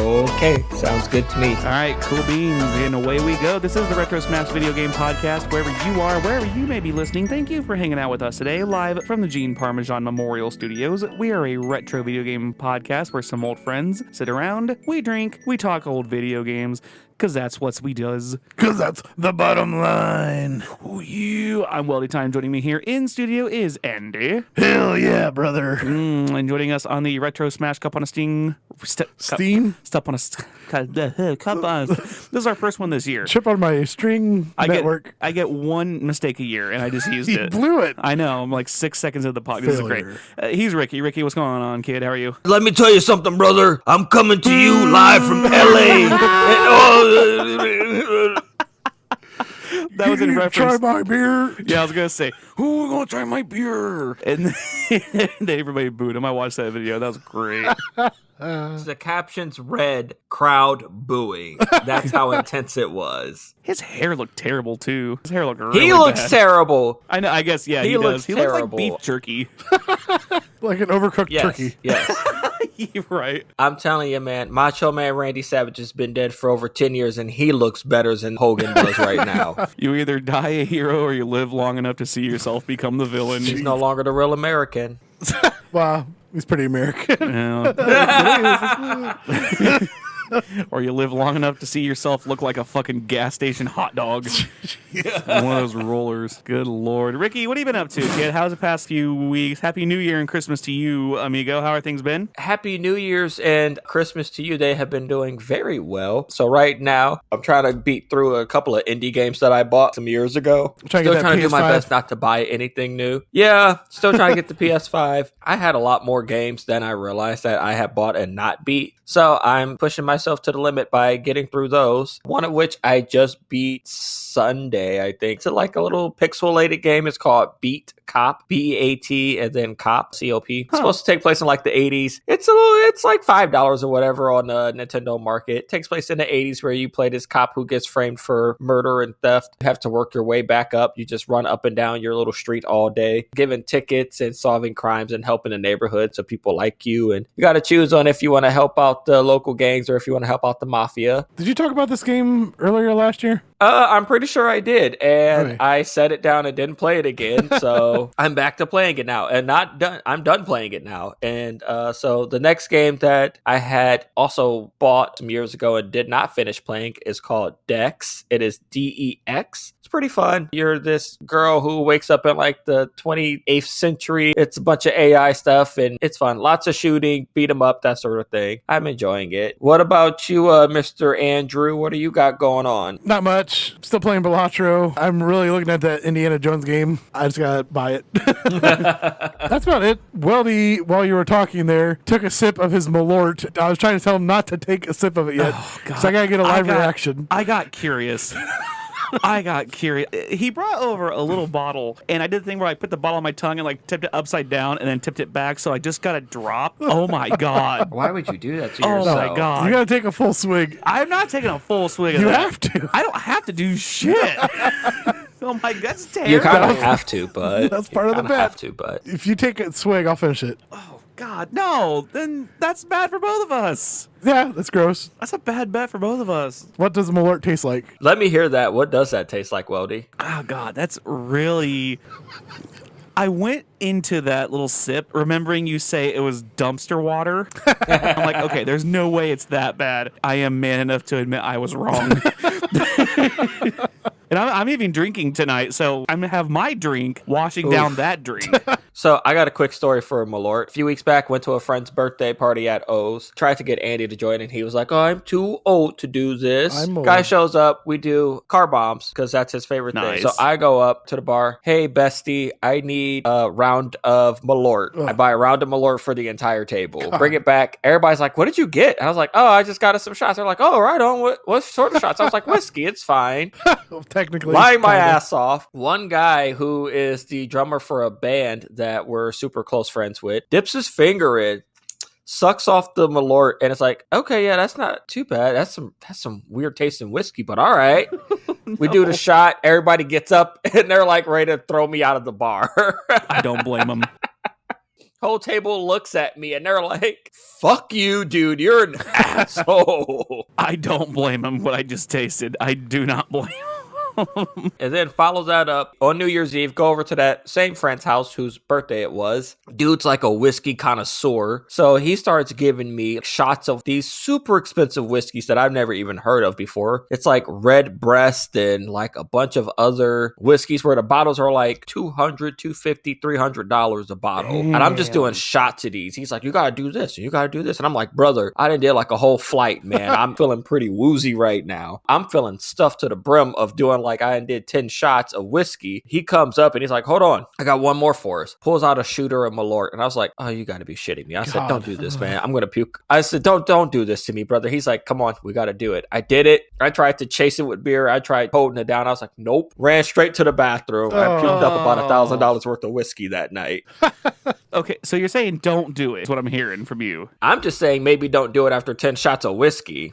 Okay, sounds good to me. All right, cool beans, and away we go. This is the Retro Smash Video Game Podcast. Wherever you are, wherever you may be listening, thank you for hanging out with us today, live from the Gene Parmesan Memorial Studios. We are a retro video game podcast where some old friends sit around, we drink, we talk old video games, because that's what we does. Because that's the bottom line. Oh, yeah. I'm Weldy Time. Joining me here in studio is Andy. Hell yeah, brother. And joining us on the Retro Smash Cup on a Sting. Steam? Cup on a cup on. This is our first one this year. Chip on my string network. I get one mistake a year, and I just used it. Blew it. I know. I'm like 6 seconds into the podcast. This is great. He's Ricky. Ricky, what's going on, kid? How are you? Let me tell you something, brother. I'm coming to you live from LA. That was in reference. Try my beer. Yeah, I was gonna say, "Who gonna try my beer?" And everybody booed him. I watched that video. That was great. The captions read, "Crowd booing." That's how intense it was. His hair looked terrible too. His hair looked really He looks bad. terrible. I know. I guess yeah. He looks does. He looks like terrible. beef jerky. Like an overcooked turkey. Yes. You're right. I'm telling you, man, Macho Man Randy Savage has been dead for over 10 years, and he looks better than Hogan does right now. You either die a hero or you live long enough to see yourself become the villain. He's no longer the real American. Wow, he's pretty American. Yeah. Or you live long enough to see yourself look like a fucking gas station hot dog. One of those rollers. Good Lord. Ricky, what have you been up to, kid? How's the past few weeks? Happy New Year and Christmas to you, amigo. How are things been? Happy New Year's and Christmas to you. They have been doing very well. So right now, I'm trying to beat through a couple of indie games that I bought some years ago. Still trying to do my best not to buy anything new. Yeah, still trying to get the PS5. I had a lot more games than I realized that I had bought and not beat. So I'm pushing myself to the limit by getting through those. One of which I just beat Sunday, I think. It's like a little pixelated game. It's called Beat Cop, B-E-A-T, and then Cop, C-O-P. It's supposed to take place in like the 80s. It's like $5 or whatever on the Nintendo market. It takes place in the 80s where you play this cop who gets framed for murder and theft. You have to work your way back up. You just run up and down your little street all day, giving tickets and solving crimes and helping the neighborhood so people like you. And you got to choose on if you want to help out the local gangs or if you want to help out the mafia. Did you talk about this game earlier last year? I'm pretty sure I did, and Okay. I set it down and didn't play it again, so I'm back to playing it now, and not done. I'm done playing it now, and so the next game that I had also bought some years ago and did not finish playing is called Dex. It is DEX. It's pretty fun. You're this girl who wakes up in like the 28th century. It's a bunch of AI stuff, and it's fun. Lots of shooting, beat 'em up, that sort of thing. I'm enjoying it. What about you, Mr. Andrew? What do you got going on? Not much. Still playing Balatro. I'm really looking at that Indiana Jones game. I just gotta buy it. That's about it. Weldy, while you were talking there, took a sip of his Malort. I was trying to tell him not to take a sip of it yet. Oh, God. So I gotta get a live reaction. I got curious. He brought over a little bottle, and I did the thing where I put the bottle on my tongue and like tipped it upside down and then tipped it back, so I just got a drop. Oh my God. Why would you do that to Oh yourself? my God. You gotta take a full swig. I'm not taking a full swig of You that. have to. I don't have to do shit. Oh my God, that's terrible. You kind of have to, but That's part of the you bet. have to, but If you take a swig, I'll finish it. Oh God, no. Then that's bad for both of us. Yeah, that's gross. That's a bad bet for both of us. What does Malort taste like? let me hear that. What does that taste like, Weldy? Oh God, that's really. I went into that little sip remembering you say it was dumpster water. I'm like, okay, there's no way it's that bad. I am man enough to admit I was wrong. And I'm even drinking tonight, so I'm going to have my drink washing down that drink. So I got a quick story for Malort. A few weeks back, went to a friend's birthday party at O's. Tried to get Andy to join, and he was like, "Oh, I'm too old to do this." I'm old. Guy shows up. We do car bombs because that's his favorite Nice. thing. So I go up to the bar. Hey, bestie, I need a round of Malort. I buy a round of Malort for the entire table. Bring it back. Everybody's like, "What did you get?" And I was like, "Oh, I just got us some shots." They're like, "Oh, right on. What sort of shots?" I was like, "Whiskey. It's fine." Well, technically. Lying my kinda. ass off. One guy who is the drummer for a band that we're super close friends with dips his finger in, sucks off the Malort, and it's like, okay, yeah, that's not too bad. That's some weird tasting whiskey, but all right. We do the shot. Everybody gets up, and they're like ready to throw me out of the bar. I don't blame him. Whole table looks at me and they're like, fuck you, dude. You're an asshole. I don't blame him what I just tasted. I do not blame him. And then follow that up on New Year's Eve, go over to that same friend's house whose birthday it was. Dude's like a whiskey connoisseur. So he starts giving me shots of these super expensive whiskeys that I've never even heard of before. It's like Redbreast and like a bunch of other whiskeys where the bottles are like $200, $250, $300 a bottle. Damn. And I'm just doing shots of these. He's like, you gotta do this and you gotta do this. And I'm like, brother, I done did like a whole flight, man. I'm feeling pretty woozy right now. I'm feeling stuffed to the brim of doing like I did 10 shots of whiskey. He comes up and he's like, hold on, I got one more for us. Pulls out a shooter of Malort. And I was like, oh, you gotta be shitting me. I said, don't do this, man. I'm gonna puke. I said, don't do this to me, brother. He's like, come on, we gotta do it. I did it. I tried to chase it with beer. I tried holding it down. I was like, nope. Ran straight to the bathroom. I puked up about $1,000 worth of whiskey that night. Okay, so you're saying don't do it, is what I'm hearing from you. I'm just saying maybe don't do it after 10 shots of whiskey.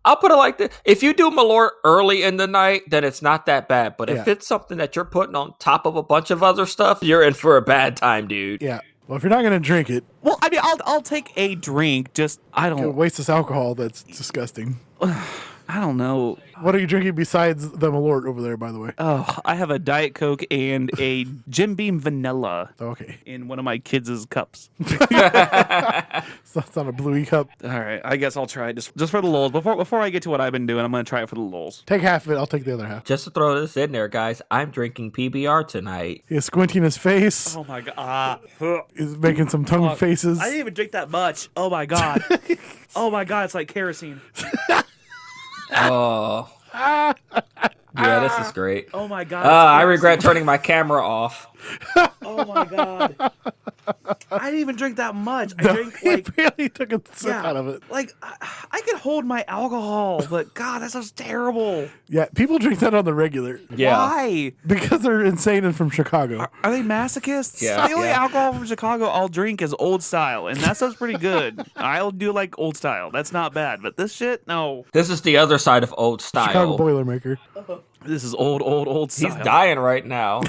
I'll put it like this. If you do Malort early in the night, then it's not that bad. But if it's something that you're putting on top of a bunch of other stuff, you're in for a bad time, dude. Yeah. Well, if you're not going to drink it. Well, I mean, I'll take a drink. Just, I don't. Waste this alcohol. That's disgusting. I don't know. What are you drinking besides the Malort over there, by the way? Oh, I have a Diet Coke and a Jim Beam Vanilla. Okay. In one of my kids' cups. So it's not a bluey cup. All right, I guess I'll try it just for the lulz. Before I get to what I've been doing, I'm going to try it for the lulz. Take half of it. I'll take the other half. Just to throw this in there, guys, I'm drinking PBR tonight. He's squinting his face. Oh, my God. He's making some tongue faces. I didn't even drink that much. Oh, my God. Oh, my God, it's like kerosene. Oh. Yeah, this is great. Oh, my God. I regret turning my camera off. Oh, my God. I didn't even drink that much. I drank like... He barely took a sip out of it. Like, I could hold my alcohol, but God, that sounds terrible. Yeah, people drink that on the regular. Yeah. Why? Because they're insane and from Chicago. Are they masochists? Yeah. The only alcohol from Chicago I'll drink is Old Style, and that sounds pretty good. I'll do like Old Style. That's not bad, but this shit, no. This is the other side of old style. Chicago Boilermaker. This is old style. He's dying right now.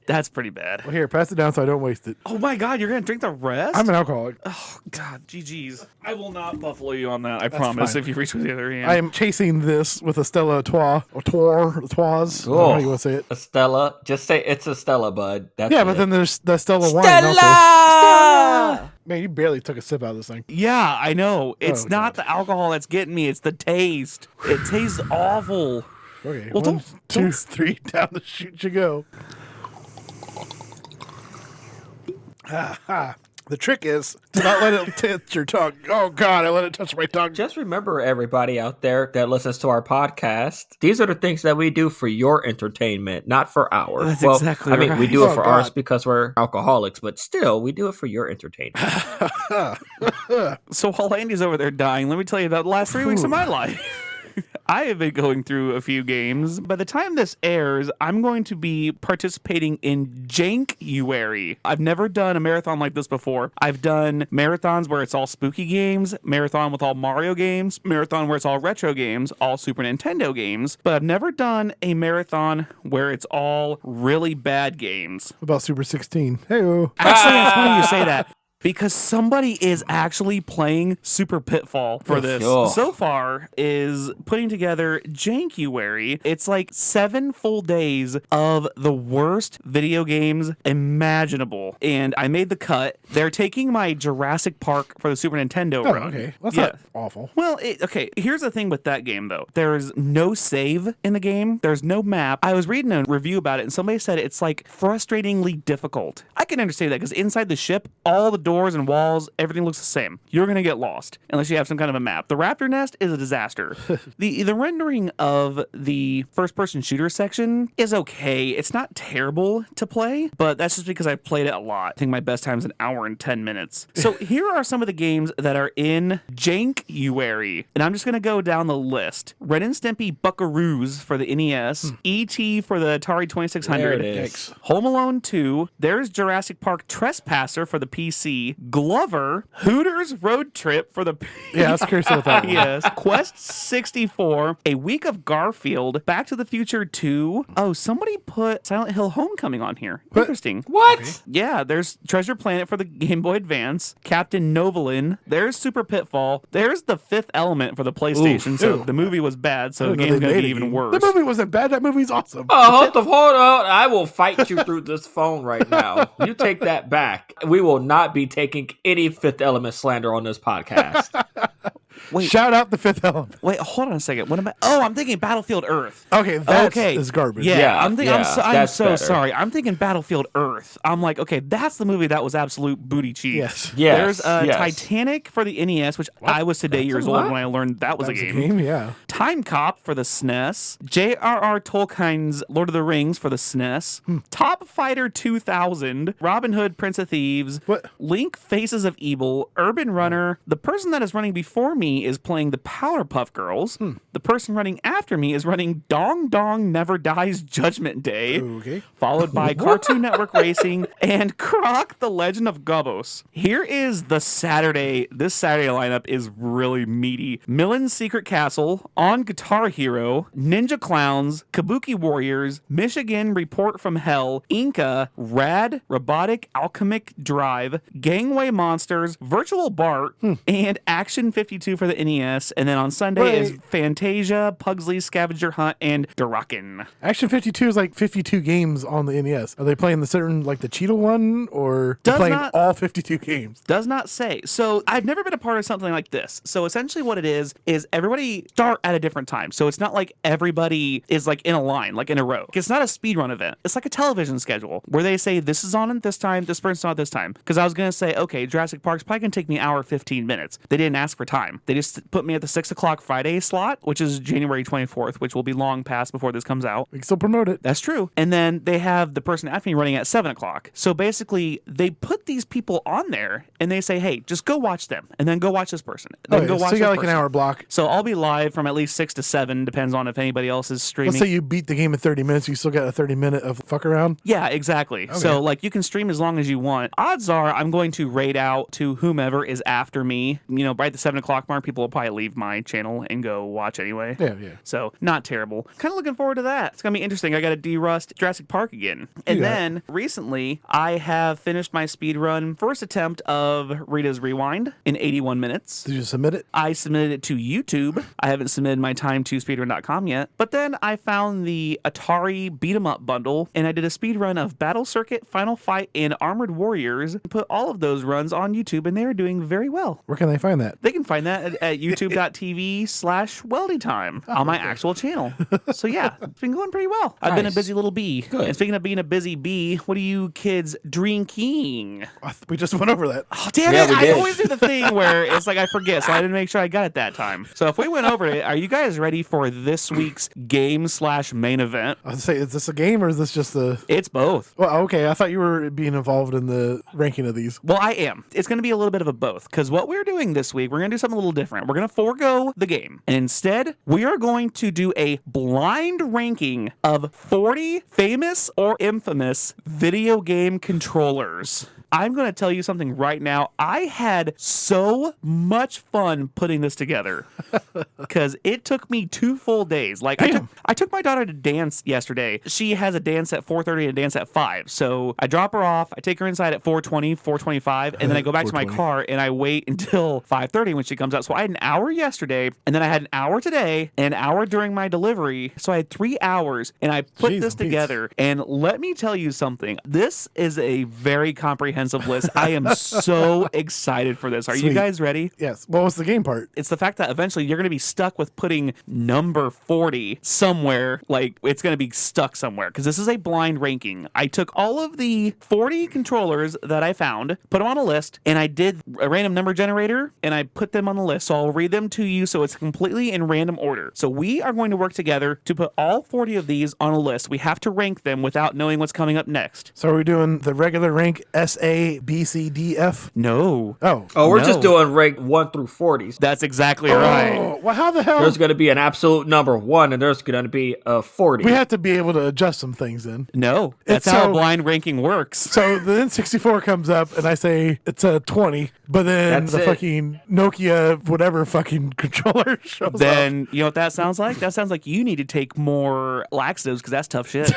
That's pretty bad. Well, here, pass it down so I don't waste it. Oh my God, you're gonna drink the rest? I'm an alcoholic. Oh God, GG's. I will not buffalo you on that. I promise. Fine. If you reach with the other hand. I am chasing this with a Stella Artois. Toise. Cool. How do you want to say it? Estella. Just say it's Estella, bud. That's Yeah, it. but then there's the Stella wine also. Stella! Man, you barely took a sip out of this thing. Yeah, I know. It's Oh, not God. the alcohol that's getting me. It's the taste. It tastes awful. Okay, Well, 1, 2, 3, down the chute you go. The trick is to not let it touch your tongue. Oh, God, I let it touch my tongue. Just remember, everybody out there that listens to our podcast, these are the things that we do for your entertainment, not for ours. That's exactly I mean, we right. do it Oh, for God. ours because we're alcoholics, but still, we do it for your entertainment. So while Andy's over there dying, let me tell you about the last 3 weeks of my life. I have been going through a few games. By the time this airs, I'm going to be participating in Jankuary. I've never done a marathon like this before. I've done marathons where it's all spooky games, marathon with all Mario games, marathon where it's all retro games, all Super Nintendo games, but I've never done a marathon where it's all really bad games. What about Super 16? Hey-oh. Actually, it's funny you say that. Because somebody is actually playing Super Pitfall for this. Ugh. So far is putting together Jankuary. It's like 7 full days of the worst video games imaginable. And I made the cut. They're taking my Jurassic Park for the Super Nintendo Oh, run. okay. That's Yeah. not awful. Well, okay, here's the thing with that game, though. There's no save in the game. There's no map. I was reading a review about it, and somebody said it's, like, frustratingly difficult. I can understand that, because inside the ship, all the doors and walls, everything looks the same. You're going to get lost, unless you have some kind of a map. The Raptor Nest is a disaster. The rendering of the first-person shooter section is okay. It's not terrible to play, but that's just because I've played it a lot. I think my best time is 1 hour and 10 minutes. So here are some of the games that are in Jankuary, and I'm just going to go down the list. Ren and Stimpy Buckaroos for the NES, E.T. for the Atari 2600, There it is. Home Alone 2, there's Jurassic Park Trespasser for the PC, Galaxy, Glover, Hooters Road Trip for the Yeah, I was curious about that one. Yes, Quest 64, A Week of Garfield, Back to the Future 2. Oh, somebody put Silent Hill Homecoming on here. Interesting. What? Yeah, there's Treasure Planet for the Game Boy Advance, Captain Novolin, there's Super Pitfall, there's The Fifth Element for the PlayStation. So the movie was bad, so the game's going to be even worse. The movie wasn't bad. That movie's awesome. Oh, hold on. I will fight you through this phone right now. You take that back. We will not be taking any Fifth Element slander on this podcast. Wait, Shout out The Fifth Element. wait, hold on a second. What am I? Oh, I'm thinking Battlefield Earth. Okay, that is garbage. Yeah, I'm that's so better. sorry. I'm thinking Battlefield Earth. I'm like, okay, that's the movie that was absolute booty cheeks. Yes. There's Titanic for the NES, which I was today years old when I learned that was a game. Yeah. Time Cop for the SNES. J.R.R. Tolkien's Lord of the Rings for the SNES. Top Fighter 2000. Robin Hood, Prince of Thieves. What? Link, Faces of Evil. Urban Runner. The person that is running before me is playing the Powerpuff Girls. The person running after me is running Dong Dong Never Dies Judgment Day. Okay. Followed by Cartoon Network Racing and Croc, The Legend of Gobos. Here is the Saturday. This Saturday lineup is really meaty. Millen's Secret Castle, On Guitar Hero, Ninja Clowns, Kabuki Warriors, Michigan Report from Hell, Inca, Rad, Robotic Alchemic Drive, Gangway Monsters, Virtual Bart, and Action 52 for the NES. And then on Sunday is Fantasia, Pugsley, Scavenger Hunt, and Duraken. Action 52 is like 52 games on the NES. Are they playing the certain, like the Cheetah one, or playing all 52 games? Does not say. So I've never been a part of something like this. So essentially what it is everybody start at a different time. So it's not like everybody is like in a line, like in a row. It's not a speedrun event. It's like a television schedule where they say this is on at this time, this person's on at this time. Because I was going to say, okay, Jurassic Park's probably going to take me an hour 15 minutes. They didn't ask for time. They just put me at the 6 o'clock Friday slot, which is January 24th, which will be long past before this comes out. We can still promote it. That's true. And then they have the person after me running at 7 o'clock. So basically, they put these people on there and they say, hey, just go watch them and then go watch this person. Then go watch so you got this like person. an hour block. So I'll be live from at least 6 to 7, depends on if anybody else is streaming. Let's say you beat the game in 30 minutes, you still got a 30-minute of fuck around. Yeah, exactly. So like you can stream as long as you want. Odds are I'm going to raid out to whomever is after me. You know, by the 7 o'clock mark, people will probably leave my channel and go watch anyway. Yeah. So not terrible. Kind of looking forward to that. It's going to be interesting. I got to de-rust Jurassic Park again. And then recently I have finished my speed run first attempt of Rita's Rewind in 81 minutes. Did you submit it? I submitted it to YouTube. I haven't submitted my time to speedrun.com yet. But then I found the Atari Beat 'em Up bundle, and I did a speedrun of Battle Circuit, Final Fight, and Armored Warriors. Put all of those runs on YouTube, and they are doing very well. Where can they find that? They can find that at youtube.tv/weldytime on my actual channel. So yeah, it's been going pretty well. I've been a busy little bee. Good. And speaking of being a busy bee, what are you kids drinking? We just went over that. Oh, damn Yeah, it. we I did. always do the thing where it's like I forget, so I didn't make sure I got it that time. So if we went over it, are you guys ready for this week's game/main event? I was say, is this a game or is this just a... It's both. Well, okay, I thought you were being involved in the ranking of these. Well, I am. It's going to be a little bit of a both, because what we're doing this week, we're going to do something a little different. We're going to forego the game, and instead, we are going to do a blind ranking of 40 famous or infamous video game controllers. I'm going to tell you something right now. I had so much fun putting this together because it took me 2 full days. Like I took my daughter to dance yesterday. She has a dance at 4:30 and a dance at 5. So I drop her off. I take her inside at 4:20, 4:25, and then I go back to my car and I wait until 5:30 when she comes out. So I had an hour yesterday, and then I had an hour today, and an hour during my delivery. So I had 3 hours, and I put this together. And let me tell you something. This is a very comprehensive list. I am so excited for this. Are you guys ready? Yes. What was the game part? It's the fact that eventually you're going to be stuck with putting number 40 somewhere. Like, it's going to be stuck somewhere because this is a blind ranking. I took all of the 40 controllers that I found, put them on a list, and I did a random number generator, and I put them on the list. So I'll read them to you so it's completely in random order. So we are going to work together to put all 40 of these on a list. We have to rank them without knowing what's coming up next. So are we doing the regular rank SA A, B, C, D, F? No. Oh. Oh, we're No. just doing rank 1 through 40s. That's exactly right. Oh, well, how the hell? There's going to be an absolute number 1, and there's going to be a 40. We have to be able to adjust some things then. No. That's It's how so- blind ranking works. So the N64 comes up and I say it's a 20, but then That's the it. fucking Nokia whatever fucking controller shows up. Then, you know what that sounds like? That sounds like you need to take more laxatives because that's tough shit.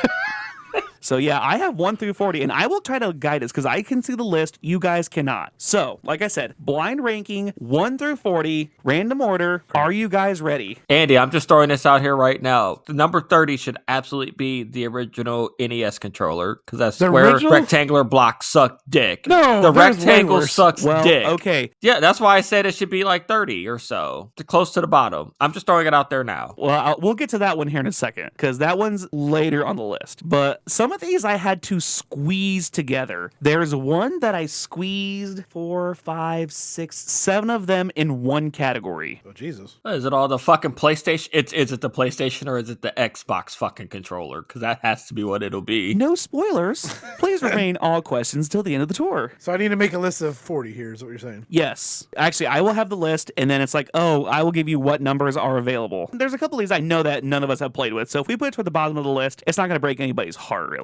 So yeah, I have 1 through 40, and I will try to guide us because I can see the list. You guys cannot. So, like I said, blind ranking 1 through 40, random order. Are you guys ready? Andy, I'm just throwing this out here right now. The number 30 should absolutely be the original NES controller, because that's The where original? rectangular blocks suck dick. No, the there's way rectangle worse. sucks Well, dick. okay. Yeah, that's why I said it should be like 30 or so, close to the bottom. I'm just throwing it out there now. Well, we'll get to that one here in a second because that one's later on the list. But some of these I had to squeeze together. There's one that I squeezed 4, 5, 6, 7 of them in one category. Oh, Jesus. Is it all the fucking PlayStation? Is it the PlayStation or is it the Xbox fucking controller? Because that has to be what it'll be. No spoilers. Please remain all questions till the end of the tour. So I need to make a list of 40 here is what you're saying. Yes. Actually, I will have the list, and then it's like, oh, I will give you what numbers are available. There's a couple of these I know that none of us have played with, so if we put it toward the bottom of the list, it's not going to break anybody's heart, really.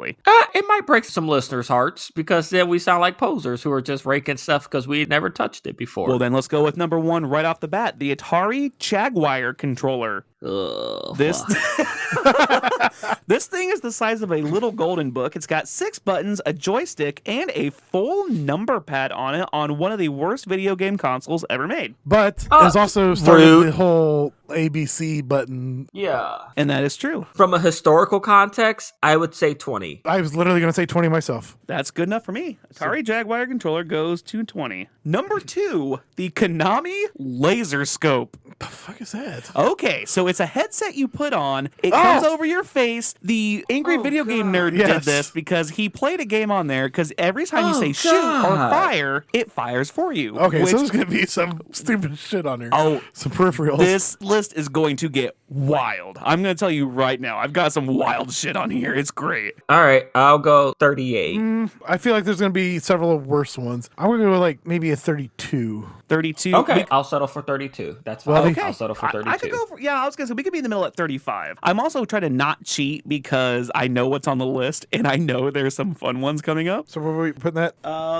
It might break some listeners' hearts because then we sound like posers who are just raking stuff because we never touched it before. Well, then let's go with number 1 right off the bat, the Atari Jaguar controller. Ugh, This fuck. this thing is the size of a little golden book. It's got 6 buttons, a joystick, and a full number pad on it on one of the worst video game consoles ever made. But it's also started rude. the whole ABC button. Yeah. And that is true. From a historical context, I would say 20. I was literally going to say 20 myself. That's good enough for me. Atari Jaguar controller goes to 20. Number 2, the Konami Laser Scope. The fuck is that? Okay, so it's a headset you put on. It comes over your face. The angry video game nerd did Yes. this because he played a game on there because every time you say shoot or God. fire, it fires for you. Okay, which, so there's going to be some stupid shit on here. Oh, Some peripherals. this list is going to get wild. I'm going to tell you right now. I've got some wild shit on here. It's great. All right, I'll go 38. I feel like there's going to be several worse ones. I'm going to go with like maybe a 32. 32. Okay, I'll settle for 32. That's fine. Well, Okay. I'll settle for 32. I could go for, yeah, I was going to say, we could be in the middle at 35. I'm also trying to not cheat because I know what's on the list and I know there's some fun ones coming up. So where were we putting that?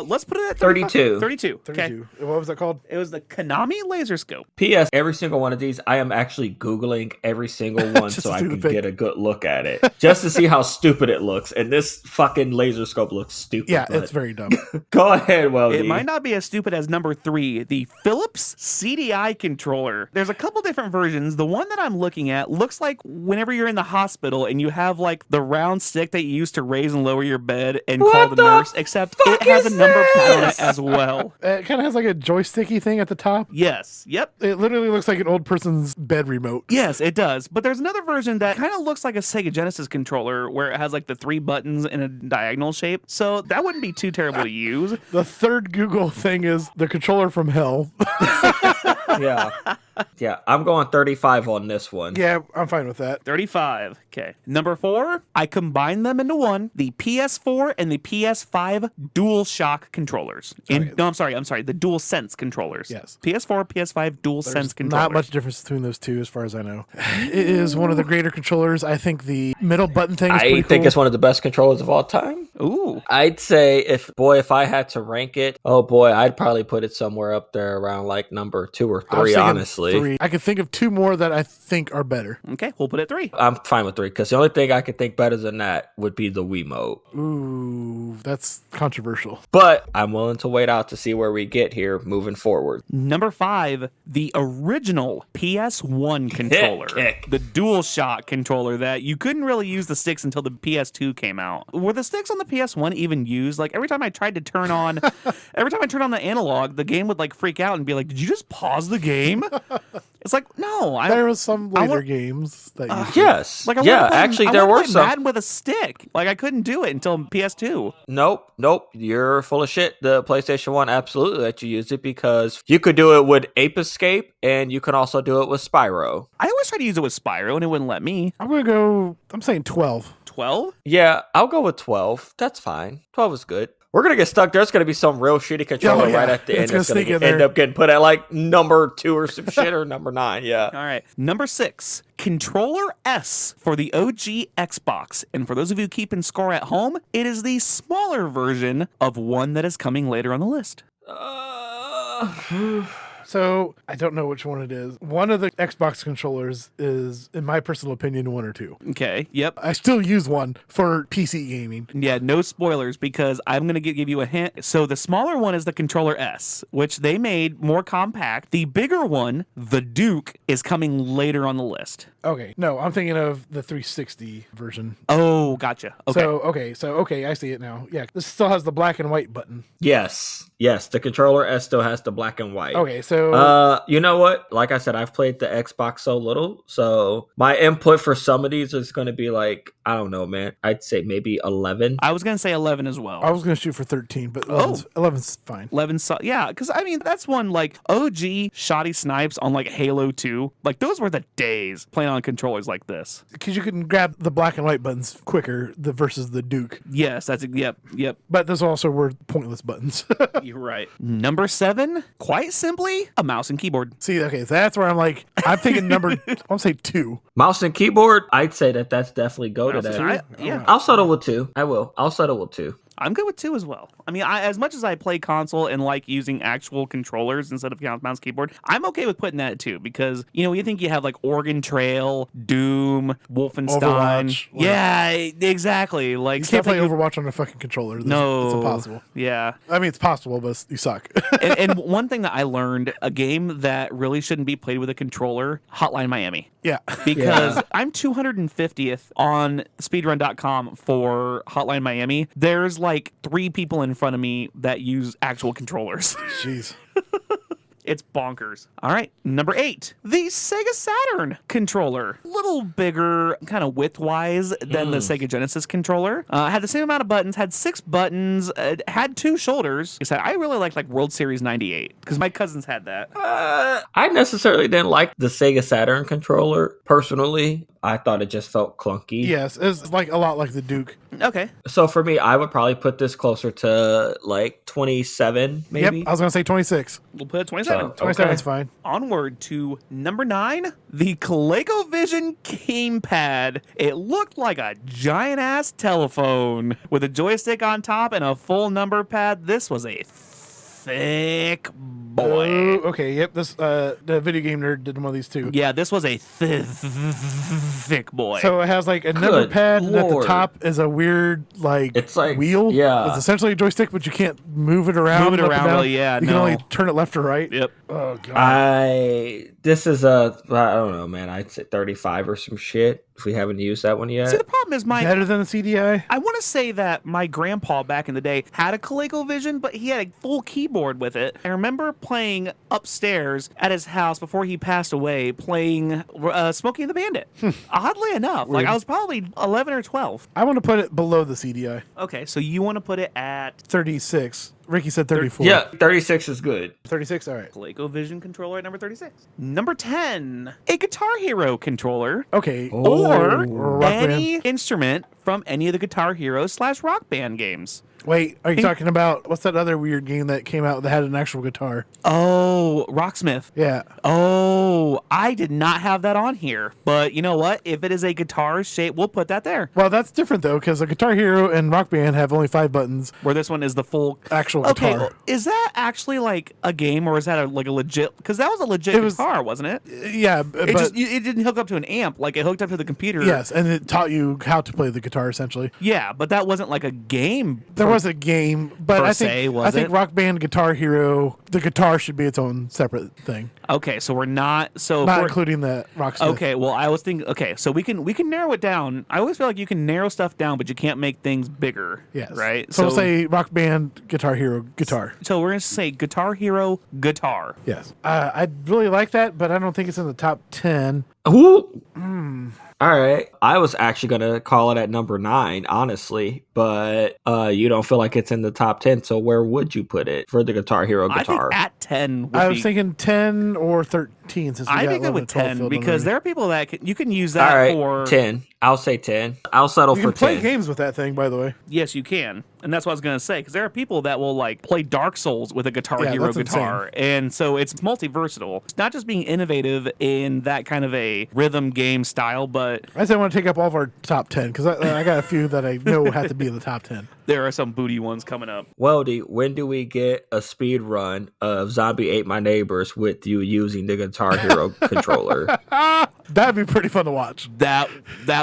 Let's put it at 32. 32. 32. Okay. What was that called? It was the Konami Laser Scope. P.S. Every single one of these, I am actually Googling every single one Just so to I see the can pic. get a good look at it. Just to see how stupid it looks. And this fucking laser scope looks stupid. Yeah, but it's very dumb. Go ahead, Weldy. It might not be as stupid as number 3, the Philips CDI controller. There's a couple different versions. The one that I'm looking at looks like whenever you're in the hospital and you have like the round stick that you use to raise and lower your bed and call What the the nurse, except it fuck has a is number pad on it this? as well. It kind of has like a joysticky thing at the top. Yes. Yep. It literally looks like an old person's bed remote. Yes, it does. But there's another version that kind of looks like a Sega Genesis controller where it has like the 3 buttons in a diagonal shape. So that wouldn't be too terrible to use. The third Google thing is the controller from hell. Yeah. Yeah, I'm going 35 on this one. Yeah, I'm fine with that. 35. Okay. Number 4, I combined them into one, the PS4 and the PS5 DualShock controllers. And no, I'm sorry, the DualSense controllers. Yes. PS4, PS5 DualSense There's controllers. not much difference between those two as far as I know. It is one of the greater controllers. I think the middle button thing is pretty I think cool. it's one of the best controllers of all time. Ooh. I'd say if I had to rank it, oh boy, I'd probably put it somewhere up there around like number 2 or I was 3, thinking honestly. 3. I could think of 2 more that I think are better. Okay, we'll put it 3. I'm fine with 3 because the only thing I could think better than that would be the Wiimote. Ooh, that's controversial. But I'm willing to wait out to see where we get here moving forward. Number 5, the original PS1 controller. Kick. The DualShock controller that you couldn't really use the sticks until the PS2 came out. Were the sticks on the PS1 even used? Like every time I tried to turn on the analog, the game would like freak out and be like, "Did you just pause the game?" It's like, no, There was some later want- games that you Yes. like I yeah, wanted to play, actually, I there wanted were to play some. Madden with a stick. Like I couldn't do it until PS2. Nope. You're full of shit. The PlayStation 1 absolutely let you use it because you could do it with Ape Escape and you can also do it with Spyro. I always tried to use it with Spyro and it wouldn't let me. I'm saying 12. 12? Yeah, I'll go with 12. That's fine. 12 is good. we're gonna get stuck. There's gonna be some real shitty controller right at the end. It's gonna end up getting put at like number 2 or some shit, or number 9. Yeah. All right. Number 6, Controller S for the OG Xbox. And for those of you keeping score at home, it is the smaller version of one that is coming later on the list. So I don't know which one it is. One of the Xbox controllers is, in my personal opinion, 1 or 2. Okay. Yep. I still use one for PC gaming. Yeah, no spoilers because I'm going to give you a hint. So the smaller one is the Controller S, which they made more compact. The bigger one, the Duke, is coming later on the list. Okay. No, I'm thinking of the 360 version. Oh, gotcha. Okay. So, I see it now. Yeah, this still has the black and white button. Yes, the controller S still has the black and white. Okay, so... you know what? Like I said, I've played the Xbox so little, so my input for some of these is going to be like, I don't know, man. I'd say maybe 11. I was going to say 11 as well. I was going to shoot for 13, but 11's fine. 11, yeah, because I mean, that's one like OG shoddy snipes on like Halo 2. Like, those were the days playing on controllers like this. Because you can grab the black and white buttons quicker versus the Duke. Yes, yep. But those also were pointless buttons. You're right. Number 7, quite simply, a mouse and keyboard. See, okay, so that's where I'm thinking number, I'll say 2. Mouse and keyboard, I'd say that's definitely go to that. Yeah. I'll settle with 2. I will. I'll settle with 2. I'm good with 2 as well. I mean, as much as I play console and like using actual controllers instead of mouse keyboard, I'm okay with putting that at 2 because, you think you have like Oregon Trail, Doom, Wolfenstein. Overwatch. Yeah, exactly. Like, you can't play Overwatch on a fucking controller. No. It's impossible. Yeah. I mean, it's possible, but you suck. and one thing that I learned, a game that really shouldn't be played with a controller, Hotline Miami. Yeah. Because I'm 250th on speedrun.com for Hotline Miami. There's like 3 people in front of me that use actual controllers. Jeez. It's bonkers. All right, number 8, the Sega Saturn controller. Little bigger, kind of width-wise than the Sega Genesis controller. Had the same amount of buttons, had 6 buttons, had 2 shoulders. I really liked like World Series 98 because my cousins had that. I necessarily didn't like the Sega Saturn controller, personally. I thought it just felt clunky. Yes, it's like a lot like the Duke. Okay. So for me, I would probably put this closer to like 27, maybe. Yep, I was going to say 26. We'll put it 27. 27 is fine. Onward to number 9, the ColecoVision gamepad. It looked like a giant-ass telephone with a joystick on top and a full number pad. This was a thick boy. Okay, yep. This the video game nerd did one of these too. Yeah, this was a thick boy. So it has like a number pad, and at the top is a weird it's like wheel. Yeah, it's essentially a joystick, but you can't move it around. Move it around, really, yeah. You can only turn it left or right. Yep. Oh god. This is I don't know, man. I'd say 35 or some shit if we haven't used that one yet. See, the problem is better than the CDI. I want to say that my grandpa back in the day had a ColecoVision, but he had a full keyboard with it. I remember playing upstairs at his house before he passed away, playing Smokey and the Bandit. Oddly enough, like I was probably 11 or 12. I want to put it below the CDI. Okay, so you want to put it at 36. Ricky said 34. Yeah, 36 is good. 36, all right. ColecoVision controller at number 36. Number 10, a Guitar Hero controller. Okay. Or Rock any Band. instrument from any of the Guitar Hero / Rock Band games. Wait, are you talking about, what's that other weird game that came out that had an actual guitar? Oh, Rocksmith. Yeah. Oh, I did not have that on here. But you know what? If it is a guitar shape, we'll put that there. Well, that's different, though, because the Guitar Hero and Rock Band have only 5 buttons. Where this one is the full actual okay, guitar. Is that actually like a game, or is that like a legit? Because that was a legit guitar, wasn't it? Yeah, but it didn't hook up to an amp. Like, it hooked up to the computer. Yes, and it taught you how to play the guitar, essentially. Yeah, but that wasn't like a game. There was a game, but I think Rock Band, Guitar Hero, the guitar should be its own separate thing. Okay, so we're not including the Rocksmith. Okay, well, I was thinking. Okay, so we can narrow it down. I always feel like you can narrow stuff down, but you can't make things bigger. Yes. Right. So we'll say Rock Band, Guitar Hero, guitar. So we're gonna say Guitar Hero, guitar. Yes. I'd really like that, but I don't think it's in the top 10. Ooh. All right. I was actually going to call it at number 9, honestly, but you don't feel like it's in the top 10, so where would you put it for the Guitar Hero guitar? I think at 10 I was thinking 10 or 13 since we I got think I 11 would and 12 10 filled because already. there are people that you can use that All right, for 10. I'll say 10. I'll settle You for can play 10. games with that thing, by the way. Yes, you can. And that's what I was going to say, because there are people that will like play Dark Souls with a Guitar Yeah, Hero that's guitar. And so it's multi-versatile. It's not just being innovative in that kind of a rhythm game style, but I just want to take up all of our top 10 because I got a few that I know have to be in the top 10. there are some booty ones coming up. Weldy, when do we get a speed run of Zombie Ate My Neighbors with you using the Guitar Hero controller? That'd be pretty fun to watch. That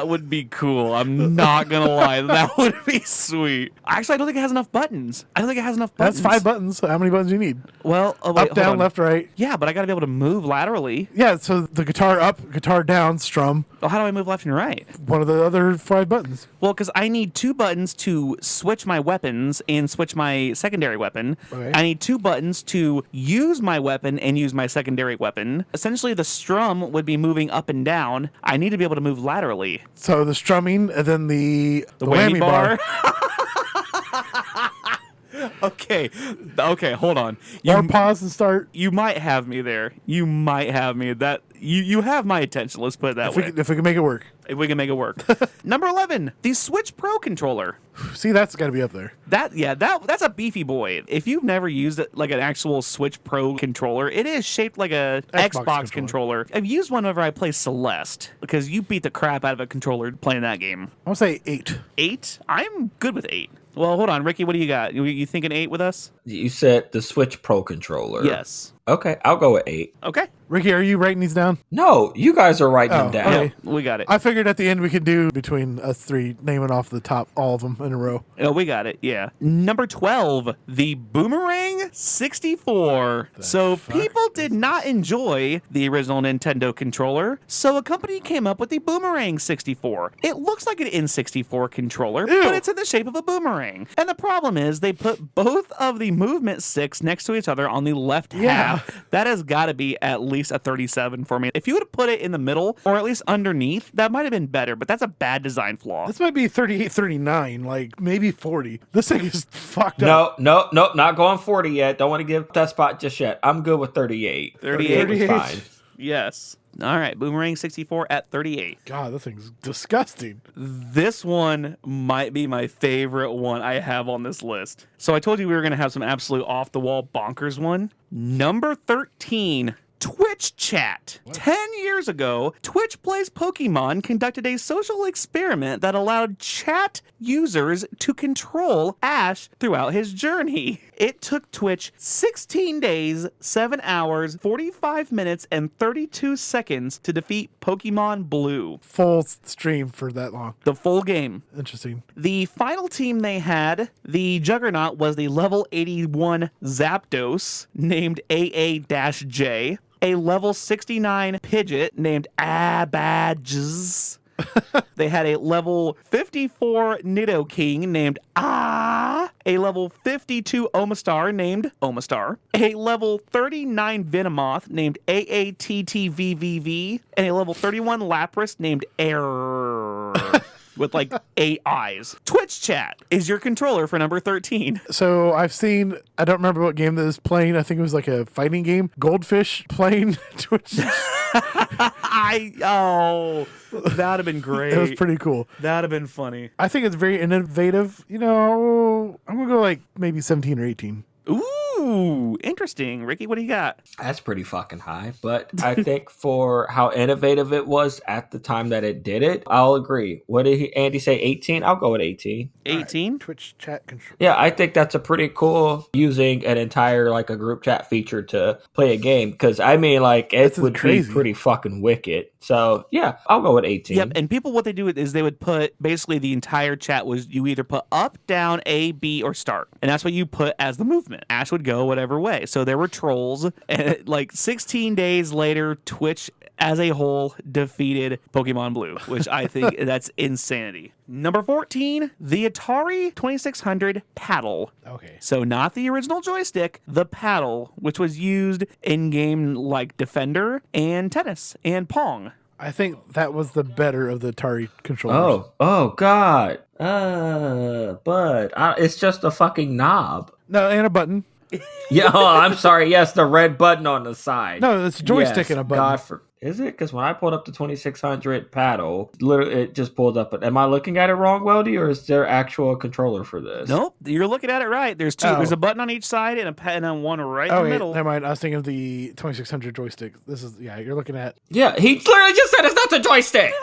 would be cool. I'm not going to lie. That would be sweet. Actually, I don't think it has enough buttons. I don't think it has enough buttons. That's 5 buttons. How many buttons do you need? Well, wait, Up, hold down, on. left, right. Yeah, but I got to be able to move laterally. Yeah, so the guitar up, guitar down, strum, Well, how do I move left and right? one of the other 5 buttons. Well, because I need 2 buttons to switch my weapons and switch my secondary weapon. Okay. I need 2 buttons to use my weapon and use my secondary weapon. Essentially, the strum would be moving up and down. I need to be able to move laterally. So the strumming and then the Whammy bar. Okay, hold on. Or pause and start. You might have me there. You might have me. That you have my attention. Let's put it that way. If we can make it work. If we can make it work. Number 11, the Switch Pro controller. See, that's got to be up there. That's a beefy boy. If you've never used it like an actual Switch Pro controller, it is shaped like a Xbox controller. I've used one whenever I play Celeste because you beat the crap out of a controller playing that game. I'll say 8. 8? I'm good with 8. Well, hold on, Ricky. What do you got? You thinking 8 with us? You said the Switch Pro controller. Yes. Okay, I'll go with 8. Okay. Ricky, are you writing these down? No, you guys are writing them down. okay. We got it. I figured at the end we could do between us 3 naming off the top, all of them in a row. Oh, we got it. Yeah. Number 12, the Boomerang 64. So people did not enjoy the original Nintendo controller, so a company came up with the Boomerang 64. It looks like an N64 controller, Ew. but it's in the shape of a boomerang. And the problem is they put both of the movement sticks next to each other on the left half. That has got to be at least a 37 for me. If you would have put it in the middle or at least underneath, that might have been better, but that's a bad design flaw. This might be 38, 39, like maybe 40. This thing is fucked up. No, not going 40 yet. Don't want to give that spot just yet. I'm good with 38. 38 was fine. Yes. All right, Boomerang 64 at 38. God, this thing's disgusting. This one might be my favorite one I have on this list. So I told you we were going to have some absolute off-the-wall bonkers one. Number 13, Twitch chat. 10 years ago, Twitch Plays Pokemon conducted a social experiment that allowed chat users to control Ash throughout his journey. It took Twitch 16 days, 7 hours, 45 minutes, and 32 seconds to defeat Pokemon Blue. Full stream for that long. The full game. Interesting. The final team they had, the Juggernaut, was the level 81 Zapdos, named AA-J, a level 69 Pidgeot named Abadges. They had a level 54 Nidoking named Ah, a level 52 Omastar named Omastar, a level 39 Venomoth named AATTVVV, and a level 31 Lapras named Air. With like 8 eyes. Twitch chat is your controller for number 13. So I've seen, I don't remember what game that is playing. I think it was like a fighting game. Goldfish playing Twitch. That'd have been great. It was pretty cool. That'd have been funny. I think it's very innovative. You know, I'm going to go like maybe 17 or 18. Ooh, interesting. Ricky, what do you got? That's pretty fucking high. But I think for how innovative it was at the time that it did it, I'll agree. What did Andy say, 18? I'll go with 18. 18? Right. Twitch chat control. Yeah, I think that's a pretty cool using an entire like a group chat feature to play a game. Because I mean, like it This is would crazy. be pretty fucking wicked. So yeah, I'll go with 18. Yep, and people, what they do is they would put, basically the entire chat was you either put up, down, A, B, or start. And that's what you put as the movement. Ash would go whatever way. So there were trolls. And like 16 days later, Twitch as a whole defeated Pokemon Blue, which I think that's insanity. Number 14, the Atari 2600 paddle. Okay. So not the original joystick, the paddle, which was used in game like Defender and Tennis and Pong. I think that was the better of the Atari controllers. Oh God. But it's just a fucking knob. No, and a button. Yeah, oh, I'm sorry. Yes, the red button on the side. No, it's a joystick Yes, and a button. Is it? Because when I pulled up the 2600 paddle, literally it just pulled up. Am I looking at it wrong, Weldy, or is there actual controller for this? Nope, you're looking at it right. There's two. Oh. There's a button on each side and a pen and one right in Oh, the wait, middle. never mind. I was thinking of the 2600 joystick. This is, you're looking at. Yeah, he literally just said it's not the joystick.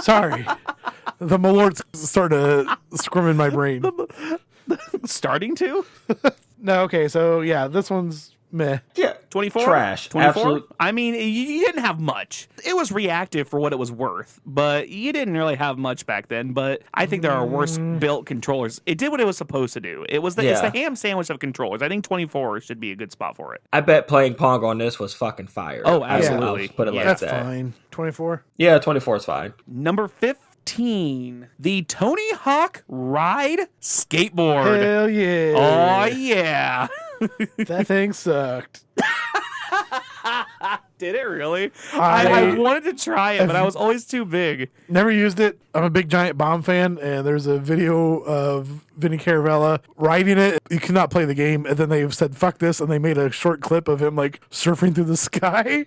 Sorry. The Malorts started to scrim in my brain. Starting to? No, okay, so yeah, this one's meh. Yeah, 24? trash. 24? Absolute. I mean, you didn't have much. It was reactive for what it was worth, but you didn't really have much back then. But I think there are worse built controllers. It did what it was supposed to do. It's the ham sandwich of controllers. I think 24 should be a good spot for it. I bet playing Pong on this was fucking fire. Oh, absolutely. I'll put it like That's that. fine. 24? Yeah, 24 is fine. Number 15, the Tony Hawk Ride Skateboard. Hell yeah. Oh, yeah. That thing sucked. Did it really? I- I wanted to try it, but I was always too big. Never used it. I'm a big Giant Bomb fan, and there's a video of Vinny Caravella riding it. You cannot play the game, and then they said, fuck this, and they made a short clip of him, like, surfing through the sky.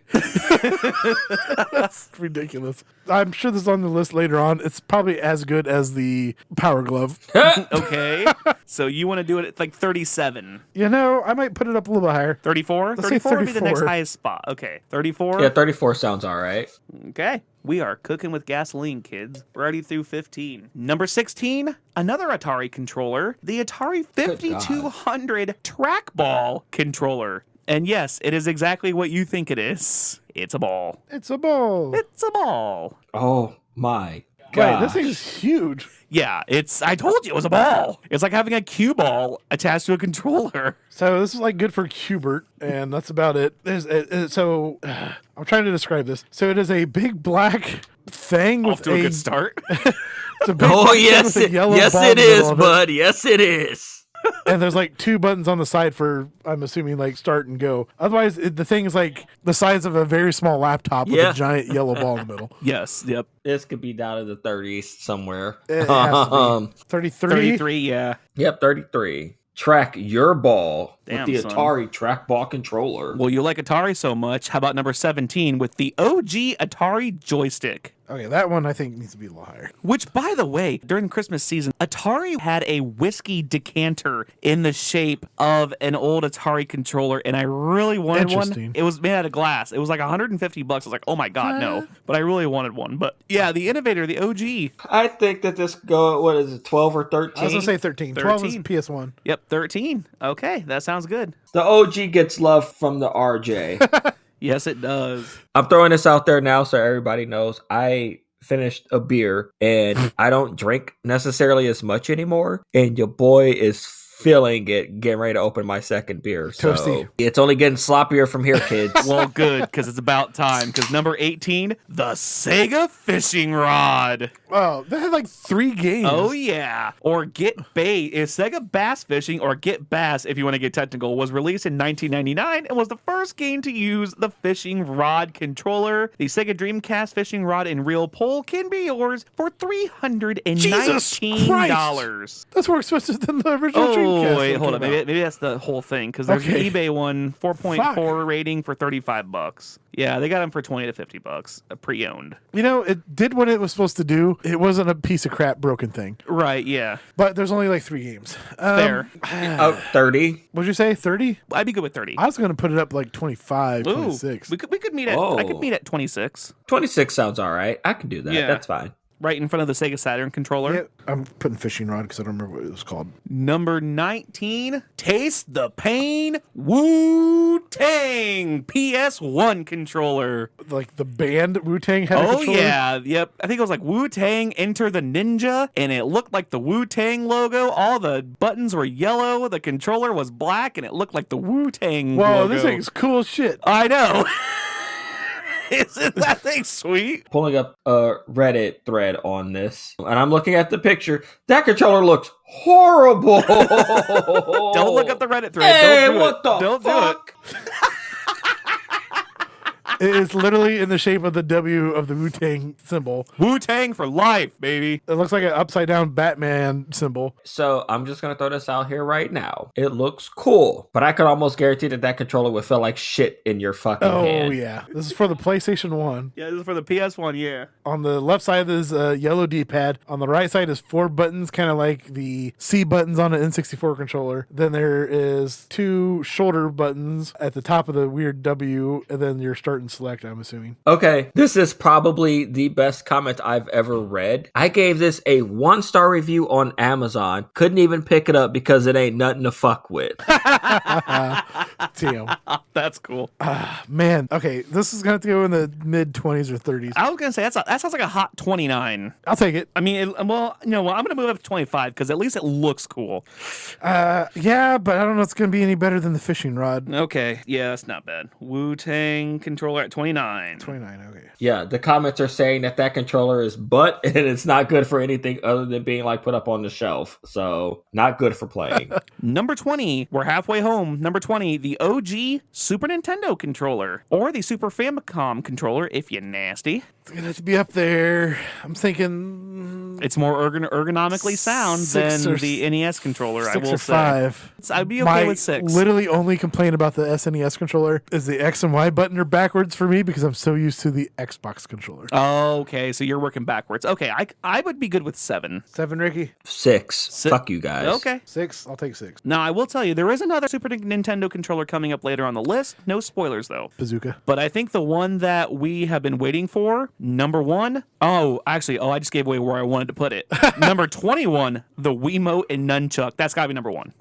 That's ridiculous. I'm sure this is on the list later on. It's probably as good as the Power Glove. Okay. So you want to do it at like 37. You know, I might put it up a little bit higher. 34? Let's say 34 would be the next 34. highest spot. Okay. 34? Yeah, 34 sounds all right. Okay. We are cooking with gasoline, kids. We're already through 15. Number 16, another Atari controller, the Atari 5200 trackball controller. And yes, it is exactly what you think it is. It's a ball. It's a ball. It's a ball. Oh my Wait, god. this thing's huge. Yeah, I told you it was a ball. It's like having a cue ball attached to a controller. So this is like good for Qbert, and that's about it. I'm trying to describe this. So it is a big black thing Off with to a good start. It's a big Oh black thing yes, with a yellow yes ball it in the middle is, of bud. Yes it is. And there's like two buttons on the side for, I'm assuming, like start and go. Otherwise, the thing is like the size of a very small laptop with Yeah. a giant yellow ball in the middle. Yes, yep. This could be down in the 30s somewhere. It has to be. 33? 33, yeah. Yep, 33. Track your ball Damn, with the son. Atari trackball controller. Well, you like Atari so much. How about number 17 with the OG Atari joystick? Okay, that one I think needs to be a little higher. Which, by the way, during Christmas season, Atari had a whiskey decanter in the shape of an old Atari controller, and I really wanted one. Interesting. It was made out of glass. It was like $150. I was like, oh my God, no. But I really wanted one. But yeah, the innovator, the OG. I think that this what is it, 12 or 13? I was going to say 13. 12 is 13. PS1. Yep, 13. Okay, that sounds good. The OG gets love from the RJ. Yes, it does. I'm throwing this out there now so everybody knows. I finished a beer and I don't drink necessarily as much anymore. And your boy is feeling it, getting ready to open my second beer. So Toasty. it's only getting sloppier from here, kids. Well, good, because it's about time. Because number 18, the Sega fishing rod. Oh, they had like 3 games. Oh, yeah. Or Get Bait is Sega Bass Fishing, or Get Bass, if you want to get technical, was released in 1999 and was the first game to use the fishing rod controller. The Sega Dreamcast fishing rod and reel pole can be yours for $319. That's more expensive than the original Dreamcast. Oh, wait, when it hold on. came out. Maybe that's the whole thing, because there's Okay. an eBay one, 4.4 Fuck. rating for $35. Yeah, they got them for $20 to $50, pre-owned. You know, it did what it was supposed to do. It wasn't a piece of crap broken thing. Right, yeah. But there's only like 3 games. Fair. 30. What'd you say? 30? I'd be good with 30. I was going to put it up like 25, Ooh, 26. we could meet at. Whoa. I could meet at 26, 26 sounds all right. I can do that. Yeah. That's fine. right in front of the Sega Saturn controller. Yeah, I'm putting fishing rod because I don't remember what it was called. Number 19, Taste the Pain Wu-Tang PS1 controller. Like the band Wu-Tang had a Oh, controller? yeah. Yep. I think it was like Wu-Tang Enter the Ninja, and it looked like the Wu-Tang logo. All the buttons were yellow. The controller was black, and it looked like the Wu-Tang Whoa, logo. this thing's cool as shit. I know. Isn't that thing sweet? Pulling up a Reddit thread on this, and I'm looking at the picture. That controller looks horrible. Don't look up the Reddit thread. Hey, Don't do what it. the Don't fuck? do It is literally in the shape of the W of the Wu-Tang symbol. Wu-Tang for life, baby. It looks like an upside down Batman symbol. So I'm just going to throw this out here right now. It looks cool, but I could almost guarantee that controller would feel like shit in your fucking hand. Oh, yeah. This is for the PlayStation 1. Yeah, this is for the PS1, yeah. On the left side is a yellow D-pad. On the right side is 4 buttons, kind of like the C buttons on an N64 controller. Then there is 2 shoulder buttons at the top of the weird W, and then your start and select, I'm assuming. Okay, this is probably the best comment I've ever read. I gave this a 1-star review on Amazon. Couldn't even pick it up because it ain't nothing to fuck with. Damn. That's cool. Man, okay, this is going to go in the mid-20s or 30s. I was going to say, that sounds like a hot 29. I'll take it. I mean, I'm going to move up to 25 because at least it looks cool. Yeah, but I don't know if it's going to be any better than the fishing rod. Okay, yeah, that's not bad. Wu-Tang controller at 29. 29, okay. Yeah, the comments are saying that controller is butt and it's not good for anything other than being like put up on the shelf. So not good for playing. Number 20, we're halfway home. Number 20, the OG Super Nintendo controller or the Super Famicom controller if you're nasty. It's going to have to be up there. I'm thinking... It's more ergonomically sound than the NES controller, I will say. 5. I'd be okay with 6. Literally only complaint about the SNES controller is the X and Y button are backwards for me because I'm so used to the Xbox controller. Okay, so you're working backwards. Okay, I would be good with 7. 7, Ricky? 6. Fuck you guys. Okay. 6? I'll take 6. Now, I will tell you, there is another Super Nintendo controller coming up later on the list. No spoilers, though. Bazooka. But I think the one that we have been waiting for, number 1, I just gave away where I wanted to put it. Number 21, the Wiimote and Nunchuck. That's got to be number 1.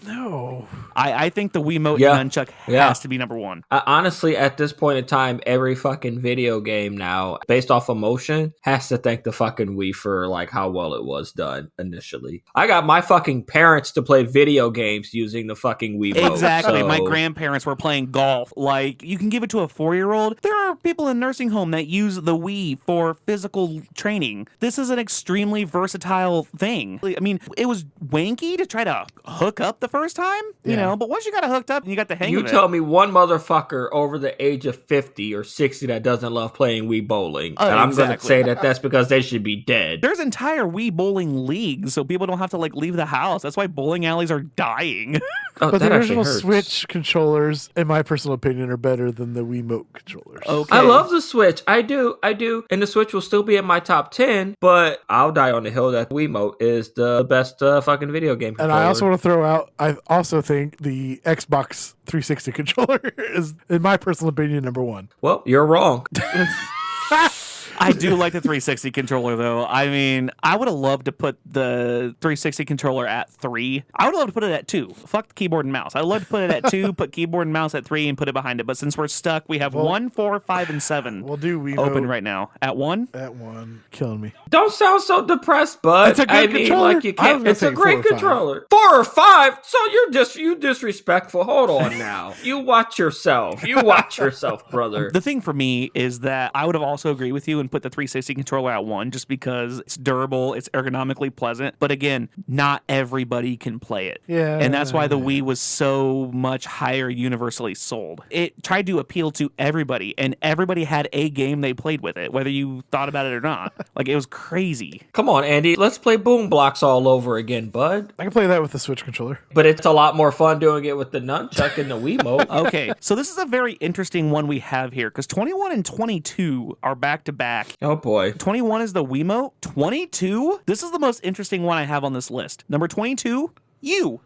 No. I think the Wiimote and Nunchuck has to be number 1. Honestly, at this point in time, every fucking video game now, based off of motion, has to thank the fucking Wii for like how well it was done initially. I got my fucking parents to play video games using the fucking Wiimote. Exactly. So... My grandparents were playing golf. Like, you can give it to a 4-year-old. There are people in nursing home that use the Wii for physical training. This is an extremely versatile thing. I mean, it was wanky to try to hook up the first time, you know, but once you got it hooked up and you got the hang of it. You tell me one motherfucker over the age of 50 or 60 that doesn't love playing Wii bowling. And I'm going to say that that's because they should be dead. There's entire Wii bowling leagues, so people don't have to like leave the house. That's why bowling alleys are dying. But the original Switch controllers, in my personal opinion, are better than the Wiimote controllers. Okay. I love the Switch. I do. And the Switch will still be in my top 10, but I'll die on the hill that Wiimote is the best fucking video game controller. And I also want to throw out, I also think the Xbox 360 controller is, in my personal opinion, number 1. Well, you're wrong. I do like the 360 controller, though. I mean, I would have loved to put the 360 controller at 3. I would have loved to put it at 2. Fuck the keyboard and mouse. I'd love to put it at 2, put keyboard and mouse at 3, and put it behind it. But since we're stuck, we have 1, 4, 5, and 7 we'll do Wiimote open right now. At 1? At 1. Killing me. Don't sound so depressed, bud. It's a good controller. Like you can't. It's a great 4 or 5. controller. 4 or 5? So you disrespectful. Hold on now. You watch yourself. You watch yourself, brother. The thing for me is that I would have also agreed with you and put the 360 controller at 1 just because it's durable, it's ergonomically pleasant. But again, not everybody can play it. Yeah. And that's why the Wii was so much higher universally sold. It tried to appeal to everybody, and everybody had a game they played with it, whether you thought about it or not. Like, it was crazy. Come on, Andy. Let's play Boom Blocks all over again, bud. I can play that with the Switch controller. But it's a lot more fun doing it with the nunchuck and the Wiimote. Okay, so this is a very interesting one we have here, because 21 and 22 are back-to-back. Oh, boy. 21 is the Wiimote. 22? This is the most interesting one I have on this list. Number 22,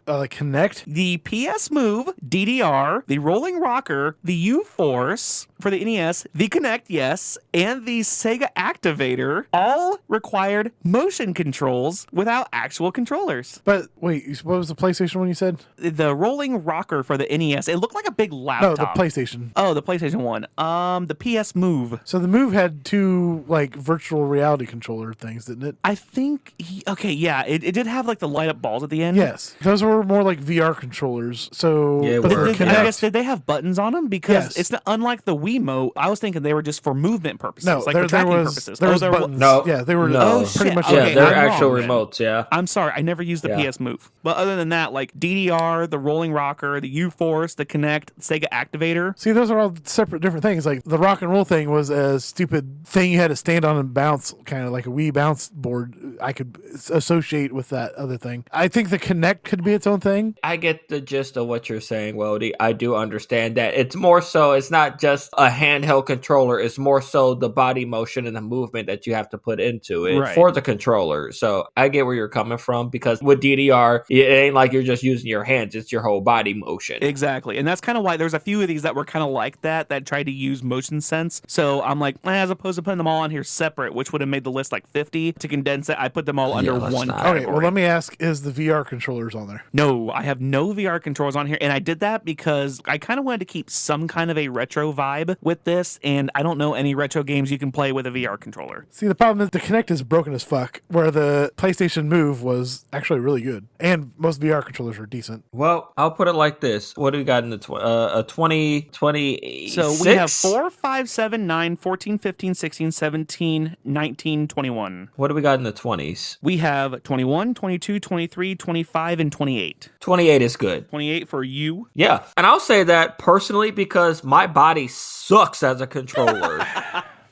Like Kinect? the PS Move, DDR, the Rolling Rocker, the U-Force for the NES, the Kinect, yes, and the Sega Activator all required motion controls without actual controllers. But wait, what was the PlayStation one you said? The Rolling Rocker for the NES, it looked like a big No, laptop. the PlayStation. Oh, the PlayStation 1. The PS Move. So the Move had 2 like virtual reality controller things, didn't it? I think, it did have like the light up balls at the end. Yes. Those were more like VR controllers. So Yeah, but were. the I Kinect, guess, did they have buttons on them? Because Yes. it's unlike the Wii Wiimote, I was thinking they were just for movement purposes, No, like there for tracking was purposes. there was there buttons. No. Yeah, they were No. pretty shit. much. Okay, Yeah, they're I'm actual wrong then. remotes, yeah. I'm sorry, I never used the Yeah. PS Move. But other than that, like DDR, the Rolling Rocker, the U-Force, the Kinect, Sega Activator. See, those are all separate different things. Like the rock and roll thing was a stupid thing you had to stand on and bounce, kind of like a Wii bounce board. I could associate with that other thing. I think the Kinect could be its own thing. I get the gist of what you're saying, Wody. I do understand that. It's more so, it's not just a handheld controller. It's more so the body motion and the movement that you have to put into it Right. for the controller. So I get where you're coming from, because with DDR, it ain't like you're just using your hands. It's your whole body motion. Exactly. And that's kind of why there's a few of these that were kind of like that tried to use motion sense. So I'm like, as opposed to putting them all on here separate, which would have made the list like 50, to condense it, I put them all under let's one not. category. Okay, well, let me ask: is the VR controllers on there? No, I have no VR controls on here, and I did that because I kind of wanted to keep some kind of a retro vibe with this, and I don't know any retro games you can play with a VR controller. See, the problem is the Kinect is broken as fuck, where the PlayStation Move was actually really good, and most VR controllers are decent. Well, I'll put it like this. What do we got in the 2026? So we have 4, 5, 7, 9, 14, 15, 16, 17, 19, 21. What do we got in the 20s? We have 21, 22, 23, 25, and 28. 28 is good. 28 for you. Yeah. And I'll say that personally because my body sucks as a controller.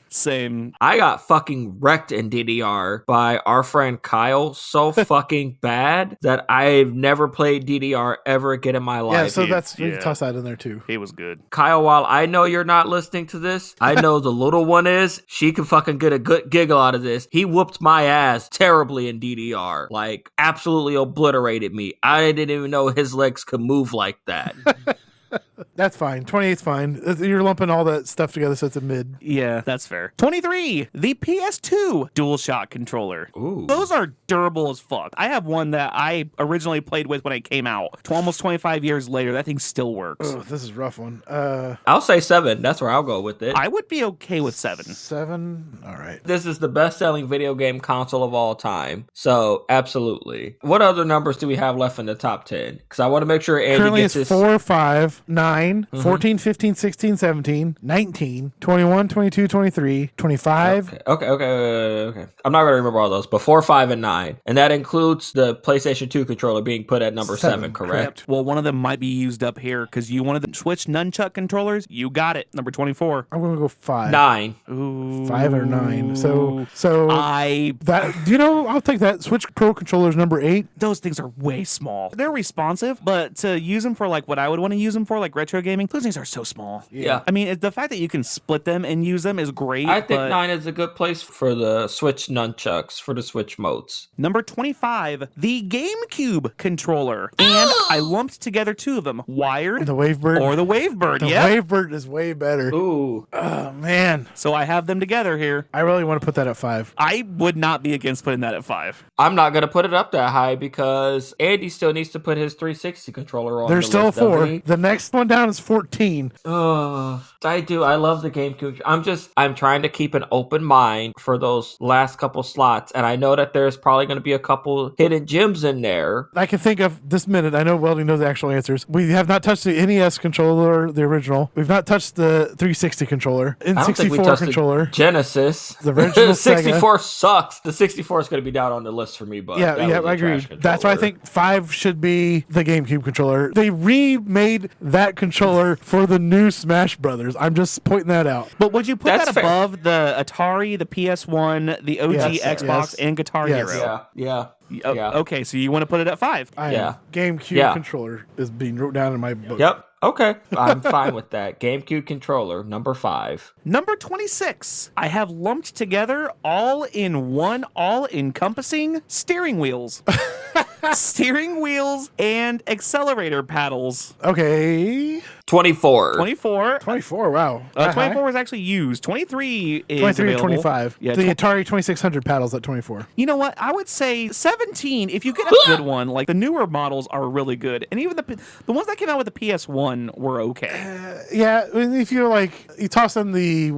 Same. I got fucking wrecked in DDR by our friend Kyle so fucking bad that I've never played DDR ever again in my life. Yeah, so that's we yeah. can toss that in there too. It was good. Kyle, while I know you're not listening to this, I know the little one is. She can fucking get a good giggle out of this. He whooped my ass terribly in DDR. Like, absolutely obliterated me. I didn't even know his legs could move like that. That's fine. 28's fine. You're lumping all that stuff together, so it's a mid. Yeah, that's fair. 23, the PS2 DualShock controller. Ooh. Those are durable as fuck. I have one that I originally played with when it came out. Almost 25 years later, that thing still works. Oh, this is a rough one. I'll say 7. That's where I'll go with it. I would be okay with 7. 7. All right. This is the best-selling video game console of all time. So, absolutely. What other numbers do we have left in the top 10? Because I want to make sure Andy Currently gets it's his... 4, 5, 9, 14, 15, 16, 17, 19, 21, 22, 23, 25. Okay. I'm not going to remember all those, but 4, 5, and 9. And that includes the PlayStation 2 controller being put at number 7, correct? Well, one of them might be used up here because you wanted the Switch nunchuck controllers. You got it. Number 24. I'm going to go 5. 9. Ooh. 5 or 9. So I'll take that. Switch Pro controllers number 8. Those things are way small. They're responsive, but to use them for like what I would want to use them for, like retro gaming, those things are so small. Yeah. I mean, the fact that you can split them and use them is great. I think but 9 is a good place for the Switch nunchucks, for the Switch modes. Number 25, the GameCube controller. And I lumped together two of them, wired The Wavebird. or the Wavebird. The Yeah. Wavebird is way better. Ooh. Oh, man. So I have them together here. I really want to put that at 5. I would not be against putting that at 5. I'm not going to put it up that high because Andy still needs to put his 360 controller on There's the still list, 4. doesn't he? The next one down is 14. Oh, I do. I love the GameCube. I'm trying to keep an open mind for those last couple slots. And I know that there's probably going to be a couple hidden gems in there. I can think of this minute. I know Welding knows the actual answers. We have not touched the NES controller, the original. We've not touched the 360 controller. I don't think we N64 touched controller. the Genesis. The original 64 sucks. The 64 is going to be down on the list for me, but Yeah, that was a I agree. trash That's why I controller. think 5 should be the GameCube controller. They remade that controller for the new Smash Brothers. I'm just pointing that out. But would you put That's that fair. above the Atari, the PS1, the OG Yes, Xbox, yes. and Guitar Yes. Hero? Yeah. Oh, Yeah. Okay, so you want to put it at 5. Yeah. GameCube Yeah. controller is being wrote down in my book. Yep. Okay. I'm fine with that. GameCube controller, number 5. Number 26, I have lumped together all in one, all-encompassing steering wheels. Steering wheels and accelerator paddles. Okay. 24. 24. 24, wow. That high? 24 was actually used. 23 is 23 and available. 25. Yeah, The Atari 2600 paddles at 24. You know what? I would say 17. If you get a good one, like the newer models are really good, and even the ones that came out with the PS1 were okay. Yeah, if you're you toss in the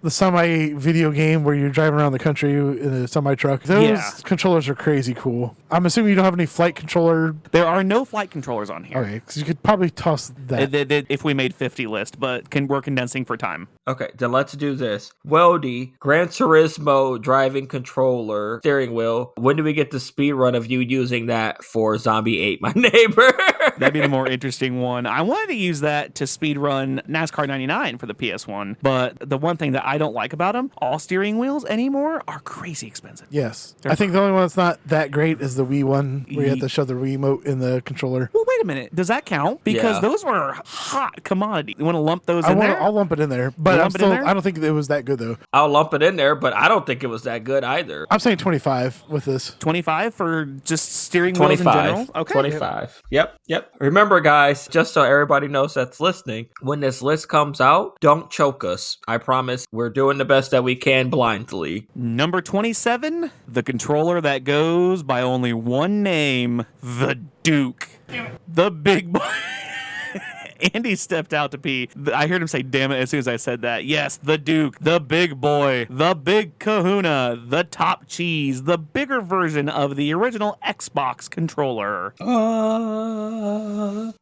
semi video game where you're driving around the country in a semi truck, those Yeah. controllers are crazy cool. I'm assuming you don't have any flight controller. There are no flight controllers on here. Okay, because you could probably toss that. it if we made 50 list, but we're condensing for time. Okay, then let's do this. Weldy, Gran Turismo driving controller, steering wheel. When do we get the speed run of you using that for Zombie 8, my neighbor? That'd be the more interesting one. I wanted to use that to speed run NASCAR 99 for the PS1, but the one thing that I don't like about them, all steering wheels anymore are crazy expensive. Yes. I think the only one that's not that great is the Wii one, where you have to shove the remote in the controller. Well, wait a minute. Does that count? Because those were hot commodity. You want to lump those in there? I'll lump it in there, but I don't think it was that good, though. I'll lump it in there, but I don't think it was that good either. I'm saying 25 with this. 25 for just steering wheels in general? Okay. 25. Yep. Remember, guys, just so everybody knows that's listening, when this list comes out, don't choke us. I promise we're doing the best that we can blindly. Number 27, the controller that goes by only one name, the Duke. The big boy. Andy stepped out to pee. I heard him say, damn it, as soon as I said that. Yes, the Duke, the big boy, the big kahuna, the top cheese, the bigger version of the original Xbox controller.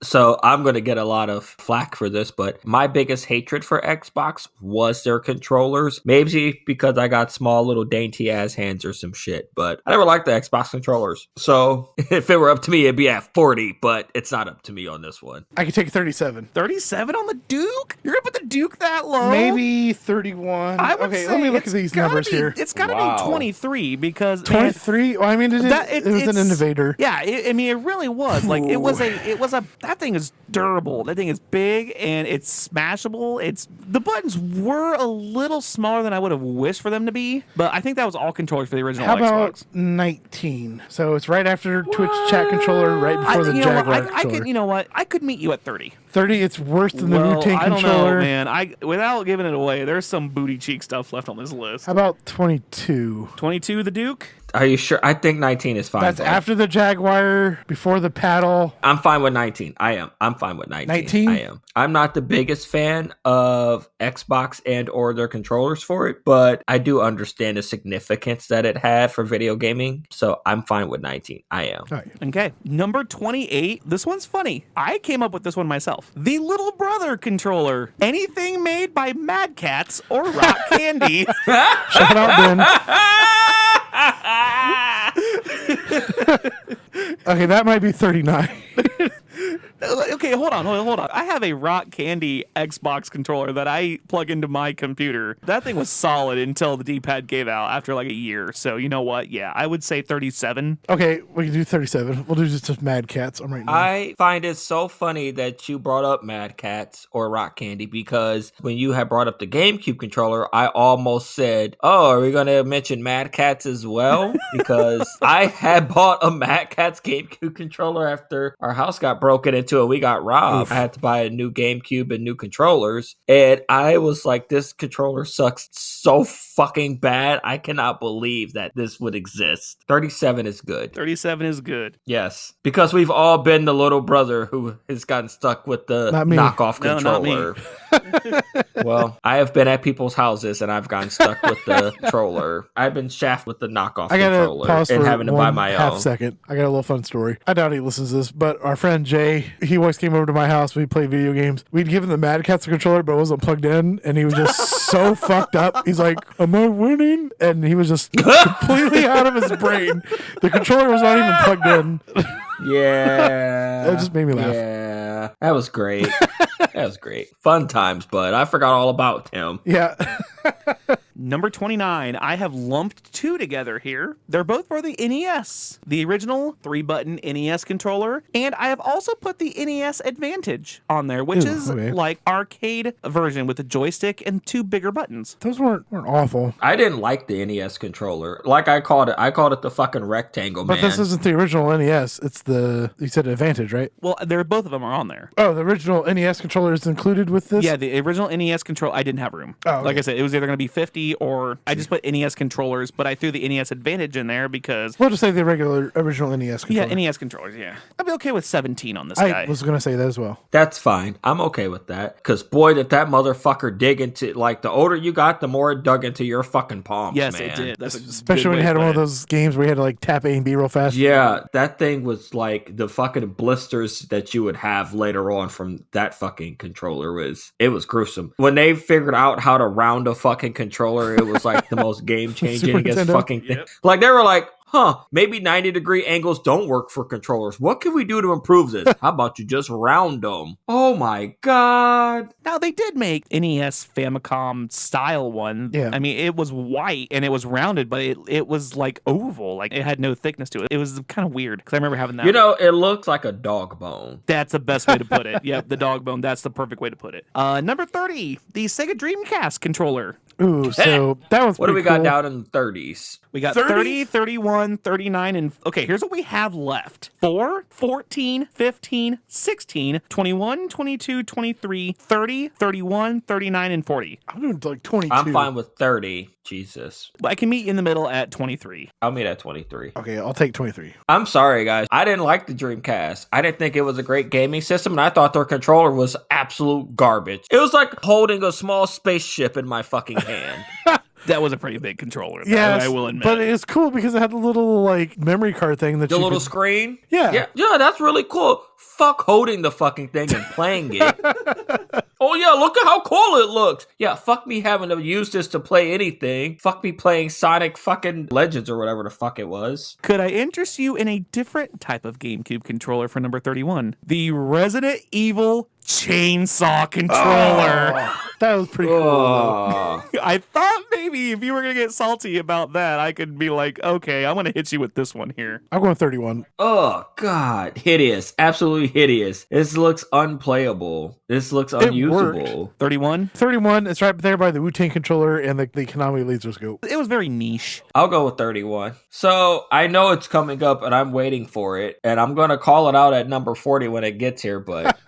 So I'm going to get a lot of flack for this, but my biggest hatred for Xbox was their controllers. Maybe because I got small little dainty ass hands or some shit, but I never liked the Xbox controllers. So if it were up to me, it'd be at 40, but it's not up to me on this one. I could take 37. 37 on the Duke? You're going to put the Duke that low? Maybe 31. Okay, let me look at these numbers here. It's got to be 23 because 23. Well, I mean, it was an innovator. Yeah, it really was. Like that thing is durable. That thing is big and it's smashable. The buttons were a little smaller than I would have wished for them to be, but I think that was all controllers for the original Xbox. How about 19? So it's right after Twitch chat controller, right before the Jaguar controller. You know what? I could meet you at 30. 30, it's worse than the Wu-Tang controller. I don't know, man. Without giving it away, there's some booty cheek stuff left on this list. How about 22? 22, the Duke? Are you sure? I think 19 is fine. That's after the Jaguar, before the paddle. I'm fine with 19. I am. I'm fine with 19. 19? I am. I'm not the biggest fan of Xbox and or their controllers for it, but I do understand the significance that it had for video gaming. So I'm fine with 19. I am. Okay. Number 28. This one's funny. I came up with this one myself. The Little Brother controller. Anything made by Mad Cats or Rock Candy. Check it out, Ben. Okay, that might be 39. Okay, hold on. I have a Rock Candy Xbox controller that I plug into my computer. That thing was solid until the D-pad gave out after like a year. So you know what? Yeah, I would say 37. Okay, we can do 37. We'll do just Mad Cats. I'm right now. I find it so funny that you brought up Mad Cats or Rock Candy because when you had brought up the GameCube controller, I almost said, oh, are we going to mention Mad Cats as well? Because I had bought a Mad Cats GameCube controller after our house got broken into and we got robbed. Oof. I had to buy a new GameCube and new controllers. And I was like, this controller sucks so fucking bad. I cannot believe that this would exist. 37 is good. 37 is good. Yes. Because we've all been the little brother who has gotten stuck with the knockoff controller. Well, I have been at people's houses and I've gotten stuck with the controller. I've been shafted with the knockoff controller and having to buy my own. Second. I got a little fun story. I doubt he listens to this, but our friend Jay, he always came over to my house. We played video games. We'd given the Mad Cats a controller, but it wasn't plugged in, and he was just so fucked up. He's like, am I winning? And he was just completely out of his brain. The controller was not even plugged in. Yeah. It just made me laugh. Yeah. That was great. That was great. Fun times, bud. I forgot all about him. Yeah. Number 29, I have lumped two together here. They're both for the NES, the original 3-button NES controller, and I have also put the NES Advantage on there, which is like arcade version with a joystick and 2 bigger buttons. Those weren't awful. I didn't like the NES controller. Like I called it the fucking rectangle, man. But this isn't the original NES. It's you said Advantage, right? Well, both of them are on there. Oh, the original NES controller is included with this? Yeah, the original NES controller, I didn't have room. Oh, okay. Like I said, it was either going to be 50 3, or I just put NES controllers, but I threw the NES Advantage in there because... We'll just say the regular original NES controller. Yeah, NES controllers, yeah. I'd be okay with 17 on this guy. I was going to say that as well. That's fine. I'm okay with that. Because, boy, did that motherfucker dig into, like, the older you got, the more it dug into your fucking palms, Yes, man. it did. That's Especially when you had one of those games where you had to, like, tap A and B real fast. Yeah, that thing was like the fucking blisters that you would have later on from that fucking controller. It was gruesome. When they figured out how to round a fucking controller, it was like the most game-changing fucking thing. Yep. Like, they were like, maybe 90-degree angles don't work for controllers. What can we do to improve this? How about you just round them? Oh my God. Now, they did make NES Famicom style one. Yeah. I mean, it was white and it was rounded, but it was like oval. Like, it had no thickness to it. It was kind of weird because I remember having that. You know, it looks like a dog bone. That's the best way to put it. Yep, the dog bone. That's the perfect way to put it. Number 30, the Sega Dreamcast controller. Ooh, so that was What do we pretty got cool. down in the 30s? We got 30? 30, 31, 39, and... Okay, here's what we have left. 4, 14, 15, 16, 21, 22, 23, 30, 31, 39, and 40. I'm doing like 22. I'm fine with 30. Jesus. I can meet in the middle at 23. I'll meet at 23. Okay, I'll take 23. I'm sorry, guys. I didn't like the Dreamcast. I didn't think it was a great gaming system, and I thought their controller was absolute garbage. It was like holding a small spaceship in my fucking hand. That was a pretty big controller. Yeah, I will admit. but it's cool because it had the little like memory card thing that The you little could... screen? Yeah. Yeah, that's really cool. Fuck holding the fucking thing and playing it. Oh, yeah, look at how cool it looks. Yeah, fuck me having to use this to play anything. Fuck me playing Sonic fucking Legends or whatever the fuck it was. Could I interest you in a different type of GameCube controller for number 31? The Resident Evil Chainsaw controller. Oh, that was pretty cool. Oh. I thought maybe if you were going to get salty about that, I could be like, okay, I'm going to hit you with this one here. I'm going 31. Oh, God. Hideous. Absolutely hideous. This looks unplayable. This looks unusable. 31? 31, it's right there by the Wu-Tang controller and the Konami laser scope. It was very niche. I'll go with 31. So I know it's coming up and I'm waiting for it. And I'm going to call it out at number 40 when it gets here. But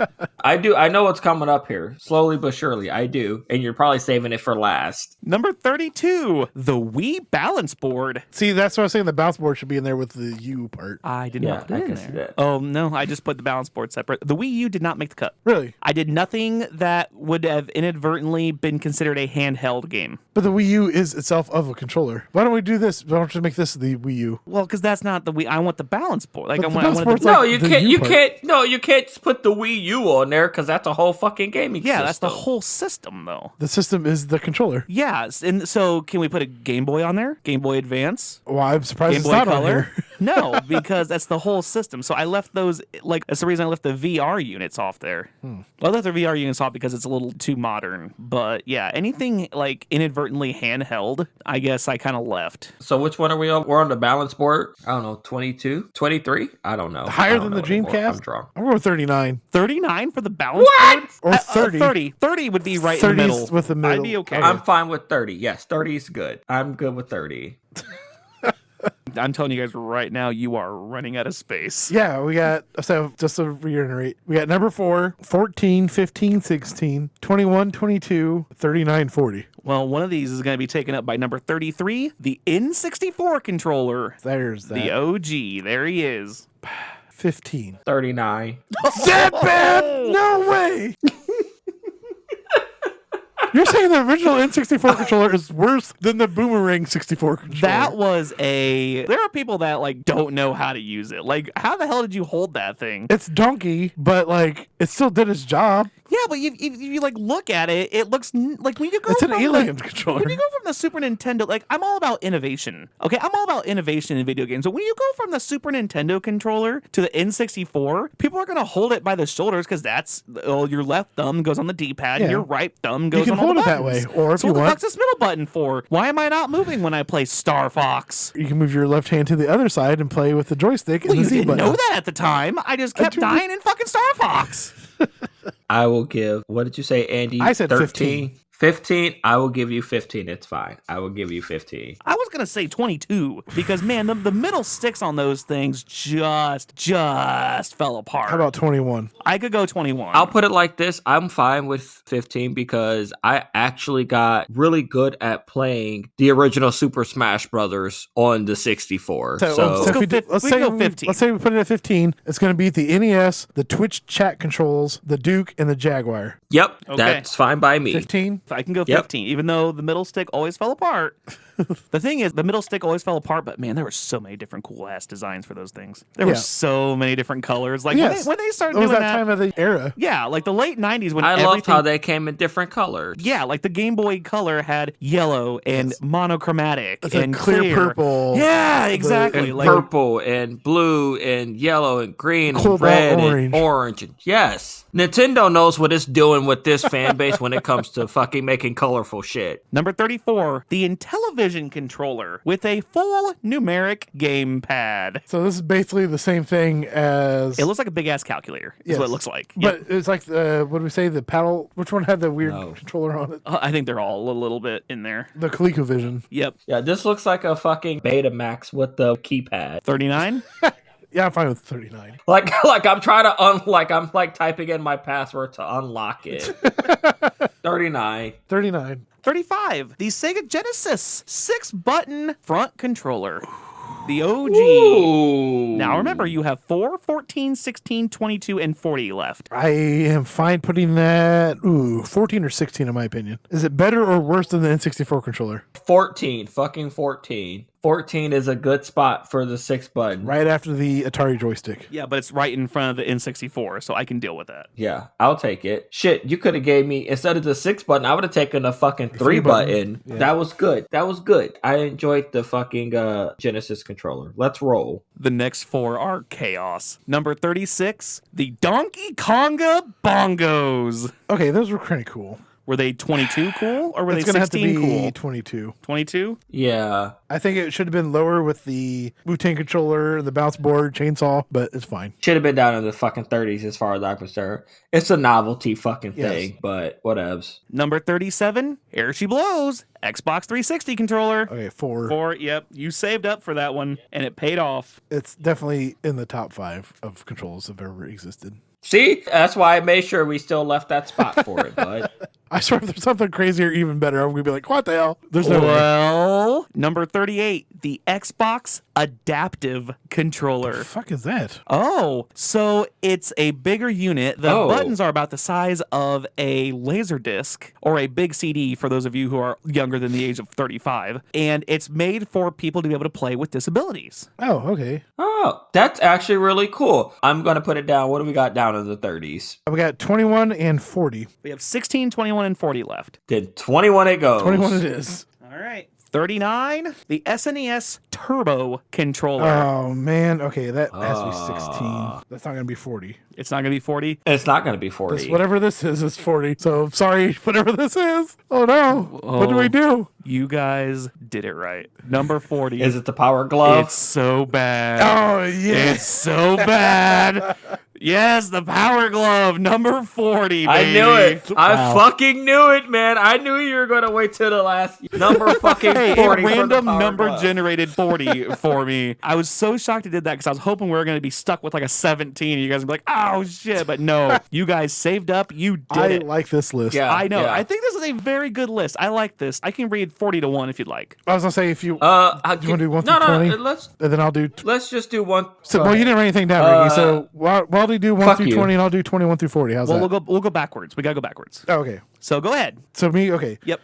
I know it's coming up here. Slowly but surely. I do. And you're probably saving it for last. Number 32, the Wii Balance Board. See, that's what I was saying. The bounce board should be in there with the U part. I did Yeah, not put I it in can there. see that. Oh, no, I just put the balance board separate. The Wii U did not make the cut. Really? I did nothing that would have inadvertently been considered a handheld game. But the Wii U is itself of a controller. Why don't we do this? Why don't you make this the Wii U? Well, because that's not the Wii. I want the balance board. Like, But I the want, balance I board's wanted the, like No, you the can't. U You part. can't. No, you can't put the Wii U on there because that's a whole fucking gaming yeah, system. that's the whole system, though. The system is the controller. Yes, and so can we put a Game Boy on there? Game Boy Advance? Well, I'm surprised Game it's Boy not on Color? here. No, because that's the whole system. So I left those, like, that's the reason I left the VR units off there. Well, I left the VR units off because it's a little too modern. But yeah, anything like inadvertently handheld, I guess I kind of left. So which one are we on? We're on the balance board. I don't know, 22, 23. I don't know. Higher I don't than the know anymore. Dreamcast? I'm drunk. I'm going 39. 39 for the balance board? Or 30. 30. 30 would be right in the 30's middle. with the middle. I'd be okay. I'm fine with 30. Yes, 30 is good. I'm good with 30. I'm telling you guys right now, you are running out of space. Yeah, we got, so just to reiterate, we got number 4, 14, 15, 16, 21, 22, 39, 40. Well, one of these is going to be taken up by number 33, the N64 controller. There's that. The OG. There he is. 15. 39. That bad? No way! You're saying the original N64 controller is worse than the Boomerang 64 controller? That was a... There are people that, like, don't know how to use it. Like, how the hell did you hold that thing? It's donkey, but, like, it still did its job. Yeah, but if you like look at it, it looks like when you go It's an from alien the, controller. When you go from the Super Nintendo, like I'm all about innovation. Okay, I'm all about innovation in video games. But when you go from the Super Nintendo controller to the N64, people are gonna hold it by the shoulders because that's your left thumb goes on the D-pad and Yeah. your right thumb goes can on all hold the it that buttons. way, or if so you what the want- fuck's this middle button for? Why am I not moving when I play Star Fox? You can move your left hand to the other side and play with the joystick Well, and you the Z didn't button. know that at the time. I just kept do- dying in fucking Star Fox. I will give, what did you say, Andy? I said 13? 15, I will give you 15. It's fine. I will give you 15. I was going to say 22 because, man, the middle sticks on those things just fell apart. How about 21? I could go 21. I'll put it like this. I'm fine with 15 because I actually got really good at playing the original Super Smash Brothers on the 64. So if we do- let's go 15. Let's say we put it at 15. It's going to be the NES, the Twitch chat controls, the Duke, and the Jaguar. yep, Okay. that's fine by me. 15? I can go Yep. 15, even though the middle stick always fell apart. The thing is, the middle stick always fell apart, but man, there were so many different cool ass designs for those things. There were Yeah. so many different colors. Like Yes. when they started It was doing that time of the era. yeah, like the late 90s when I everything, loved how they came in different colors. yeah, like the Game Boy Color had yellow and monochromatic It's a and clear purple. Yeah, exactly. And Like purple and blue and yellow and green and Cobalt red orange. and orange. And yes. Nintendo knows what it's doing with this fan base when it comes to fucking making colorful shit. Number 34, the Intellivision controller with a full numeric gamepad. So this is basically the same thing as... It looks like a big ass calculator. Is Yes. what it looks like. But it's like, what do we say, the paddle... Which one had the weird No. controller on it? I think they're all a little bit in there. The ColecoVision. Yep. Yeah, this looks like a fucking Betamax with the keypad. 39. Yeah, I'm fine with 39. Like I'm trying to I'm typing in my password to unlock it. 39. 39. 35. The Sega Genesis 6-button front controller. The OG. Ooh. Now remember, you have 4, 14, 16, 22, and 40 left. I am fine putting that... 14 or 16 in my opinion. Is it better or worse than the N64 controller? 14. Fucking 14. 14 is a good spot for the 6 button. Right after the Atari joystick. Yeah, but it's right in front of the N64, so I can deal with that. Yeah, I'll take it. Shit, you could have gave me, instead of the 6 button, I would have taken a fucking 3 button. Yeah. That was good. That was good. I enjoyed the fucking Genesis controller. Let's roll. The next 4 are chaos. Number 36, the Donkey Konga Bongos. Okay, those were kind of cool. Were they 22 cool, or were It's they going to have to 16 be cool? 22. 22? Yeah. I think it should have been lower with the Wu-Tang controller, the bounce board, chainsaw, but it's fine. Should have been down in the fucking 30s as far as I'm concerned. It's a novelty fucking thing, but whatevs. Number 37, Here She Blows, Xbox 360 controller. Okay, 4. 4, yep. You saved up for that one, and it paid off. It's definitely in the top 5 of controls that have ever existed. See? That's why I made sure we still left that spot for it, bud. I swear if there's something crazier, even better, I'm going to be like, what the hell? There's no way. Well, number 38, the Xbox Adaptive Controller. The fuck is that? Oh, so it's a bigger unit. The Oh. buttons are about the size of a laser disc or a big CD for those of you who are younger than the age of 35. And it's made for people to be able to play with disabilities. Oh, okay. Oh, that's actually really cool. I'm going to put it down. What do we got down in the 30s? We got 21 and 40. We have 16, 21, and 40 left. Then 21 it goes. 21 it is. All right. 39, the SNES Turbo Controller. Oh, man. Okay, that has to be 16. That's not going to be 40. It's not going to be 40. It's not going to be 40. Whatever this is 40. So, sorry, whatever this is. Oh, no. What do we do? You guys did it right. Number 40. Is it the Power Glove? It's so bad. Oh, yeah. It's so bad. Yes, the Power Glove, number 40, baby. I knew it. I Wow. fucking knew it, man. I knew you were going to wait till the last number fucking 40. Hey, a for the random Power number Glove. generated 40 for me. I was so shocked it did that because I was hoping we were going to be stuck with like a 17 and you guys would be like, oh shit. But no, you guys saved up. You did I it. like this list. Yeah. I know. I think this is a very good list. I like this. I can read 40 to 1 if you'd like. I was going to say, if you... I you want to do 1 no, through 20? No, let's And then I'll do... just do one. So, well, you didn't write anything down, Ricky. So, while do you do 1 fuck through you. 20, and I'll do 21 through 40. How's Well, that? we'll go backwards. We got to go backwards. Oh, okay. So go ahead. So me, okay. Yep.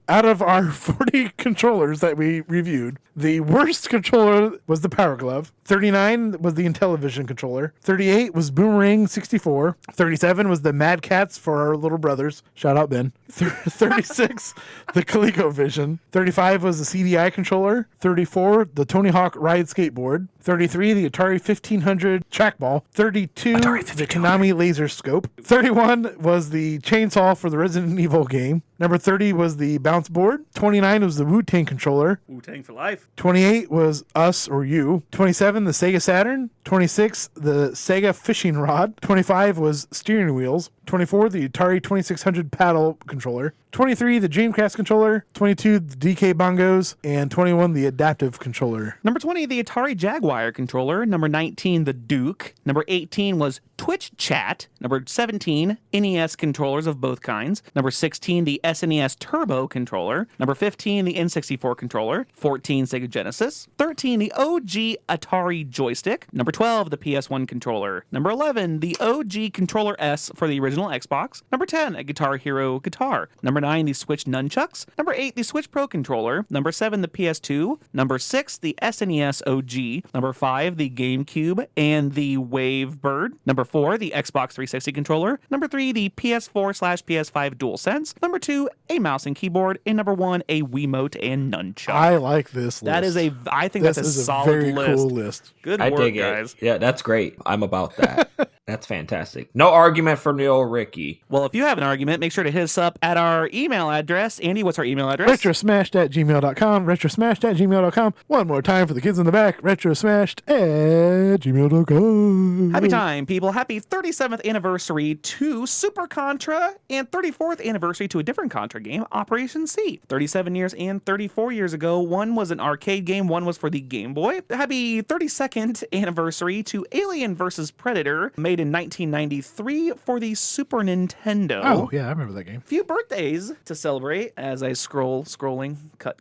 Out of our 40 controllers that we reviewed, the worst controller was the Power Glove. 39 was the Intellivision controller. 38 was Boomerang 64. 37 was the Mad Cats for our little brothers. Shout out, Ben. 36, the ColecoVision. 35 was the CDI controller. 34, the Tony Hawk Ride Skateboard. 33, the Atari 1500 trackball. 32, the Konami Laser Scope. 31 was the chainsaw for the Resident Evil game. Number 30 was the bounce board. 29 was the Wu-Tang controller. Wu-Tang for life. 28 was us or you. 27, the Sega Saturn. 26, the Sega fishing rod. 25 was steering wheels. 24, the Atari 2600 paddle controller. 23, the Dreamcast controller. 22, the DK bongos. And 21, the adaptive controller. Number 20, the Atari Jaguar controller. Number 19, the Duke. Number 18 was Twitch Chat. Number 17, NES controllers of both kinds. Number 16, the SNES Turbo controller. Number 15, the N64 controller. 14, Sega Genesis. 13, the OG Atari joystick. Number 12, the PS1 controller. Number 11, the OG Controller S for the original Xbox. Number 10, a Guitar Hero guitar. Number 9, the Switch Nunchucks. Number 8, the Switch Pro controller. Number 7, the PS2. Number 6, the SNES OG. Number 5, the GameCube and the Wavebird. Number 4, the Xbox 360 controller. Number 3, the PS4/PS5 DualSense. Number 2, a mouse and keyboard. And number 1, a Wiimote and nunchuck. I like this list. That is I think that's a solid very list. cool list. Good I work, dig guys. it. Yeah, that's great. I'm about that. That's fantastic. No argument from the old Ricky. Well, if you have an argument, make sure to hit us up at our email address. Andy, what's our email address? Retrosmashed@gmail.com. Retrosmashed@gmail.com. One more time for the kids in the back. Retrosmashed@gmail.com. Happy time, people. Happy 37th anniversary to Super Contra and 34th anniversary to a different Contra game, Operation C. 37 years and 34 years ago, one was an arcade game, one was for the Game Boy. Happy 32nd anniversary to Alien vs. Predator, made in 1993 for the Super Nintendo. Oh, yeah, I remember that game. Few birthdays to celebrate as I scrolling. Cut.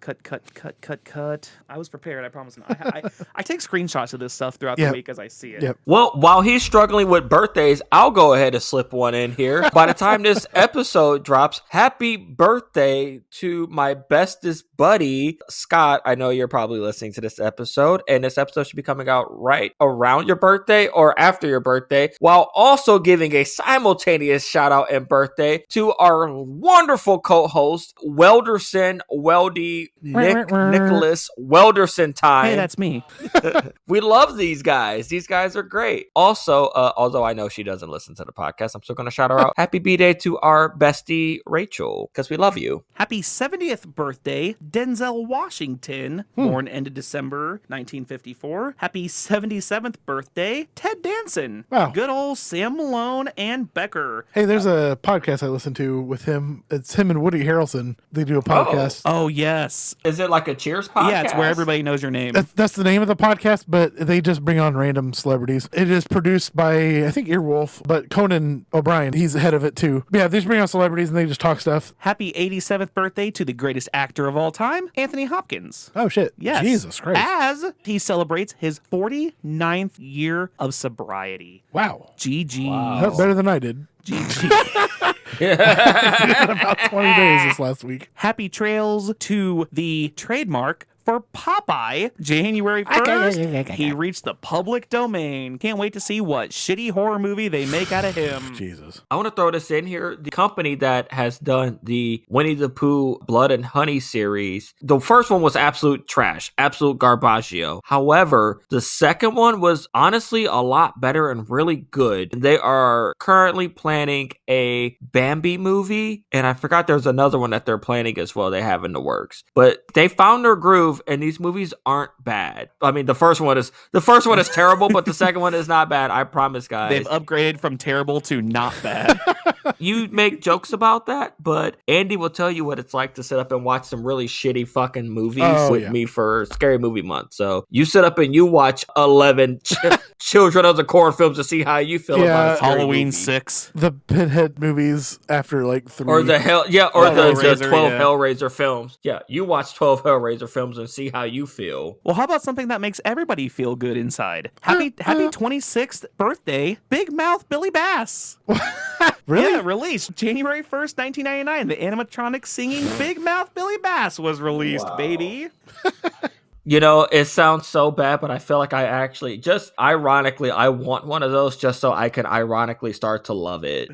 I was prepared, I promise. I take screenshots of this stuff throughout the week as I see it. Yep. Well, while he's struggling with birthdays, I'll go ahead and slip one in here. By the time this episode drops, happy birthday to my bestest buddy, Scott. I know you're probably listening to this episode, and this episode should be coming out right around your birthday or after your birthday, while also giving a simultaneous shout out and birthday to our wonderful co-host, Welderson, Nicholas Welderson time. Hey, that's me. We love these guys. These guys are great. Also, although I know she doesn't listen to the podcast, I'm still going to shout her out. Happy B-Day to our bestie, Rachel, because we love you. Happy 70th birthday, Denzel Washington, born end of December 1954. Happy 77th birthday, Ted Danson. Wow. Good old Sam Malone and Becker. Hey, there's a podcast I listen to with him. It's him and Woody Harrelson. They do a podcast. Oh, yes. Is it like a Cheers podcast? Yeah, it's where everybody knows your name. That's the name of the podcast, but they just bring on random celebrities. It is produced by, I think, Earwolf, but Conan O'Brien, he's the head of it too. But yeah, they just bring on celebrities and they just talk stuff. Happy 87th birthday to the greatest actor of all time, Anthony Hopkins. Oh, shit. Yes. Jesus Christ. As he celebrates his 49th year of sobriety. Wow. GG. That's better than I did. GG. About 20 days this last week. Happy trails to the trademark for Popeye, January 1st. He reached the public domain. Can't wait to see what shitty horror movie they make out of him. Jesus. I want to throw this in here. The company that has done the Winnie the Pooh Blood and Honey series, the first one was absolute trash, absolute garbaggio. However, the second one was honestly a lot better and really good. They are currently planning a Bambi movie, and I forgot there's another one that they're planning as well. They have in the works, but they found their groove. And these movies aren't bad. I mean, the first one is terrible, but the second one is not bad. I promise, guys. They've upgraded from terrible to not bad. You make jokes about that, but Andy will tell you what it's like to sit up and watch some really shitty fucking movies with me for Scary Movie Month. So you sit up and you watch 11 Children of the Corn films to see how you feel about a scary Halloween movie. 6. The Pinhead movies after like 3. Or the the 12 Hellraiser, Hellraiser films. Yeah, you watch 12 Hellraiser films and see how you feel. Well, how about something that makes everybody feel good inside? Happy 26th birthday, Big Mouth Billy Bass. Really? Yeah, released January 1st, 1999. The animatronic singing Big Mouth Billy Bass was released, baby. You know, it sounds so bad, but I feel like I actually, just ironically, I want one of those just so I can ironically start to love it.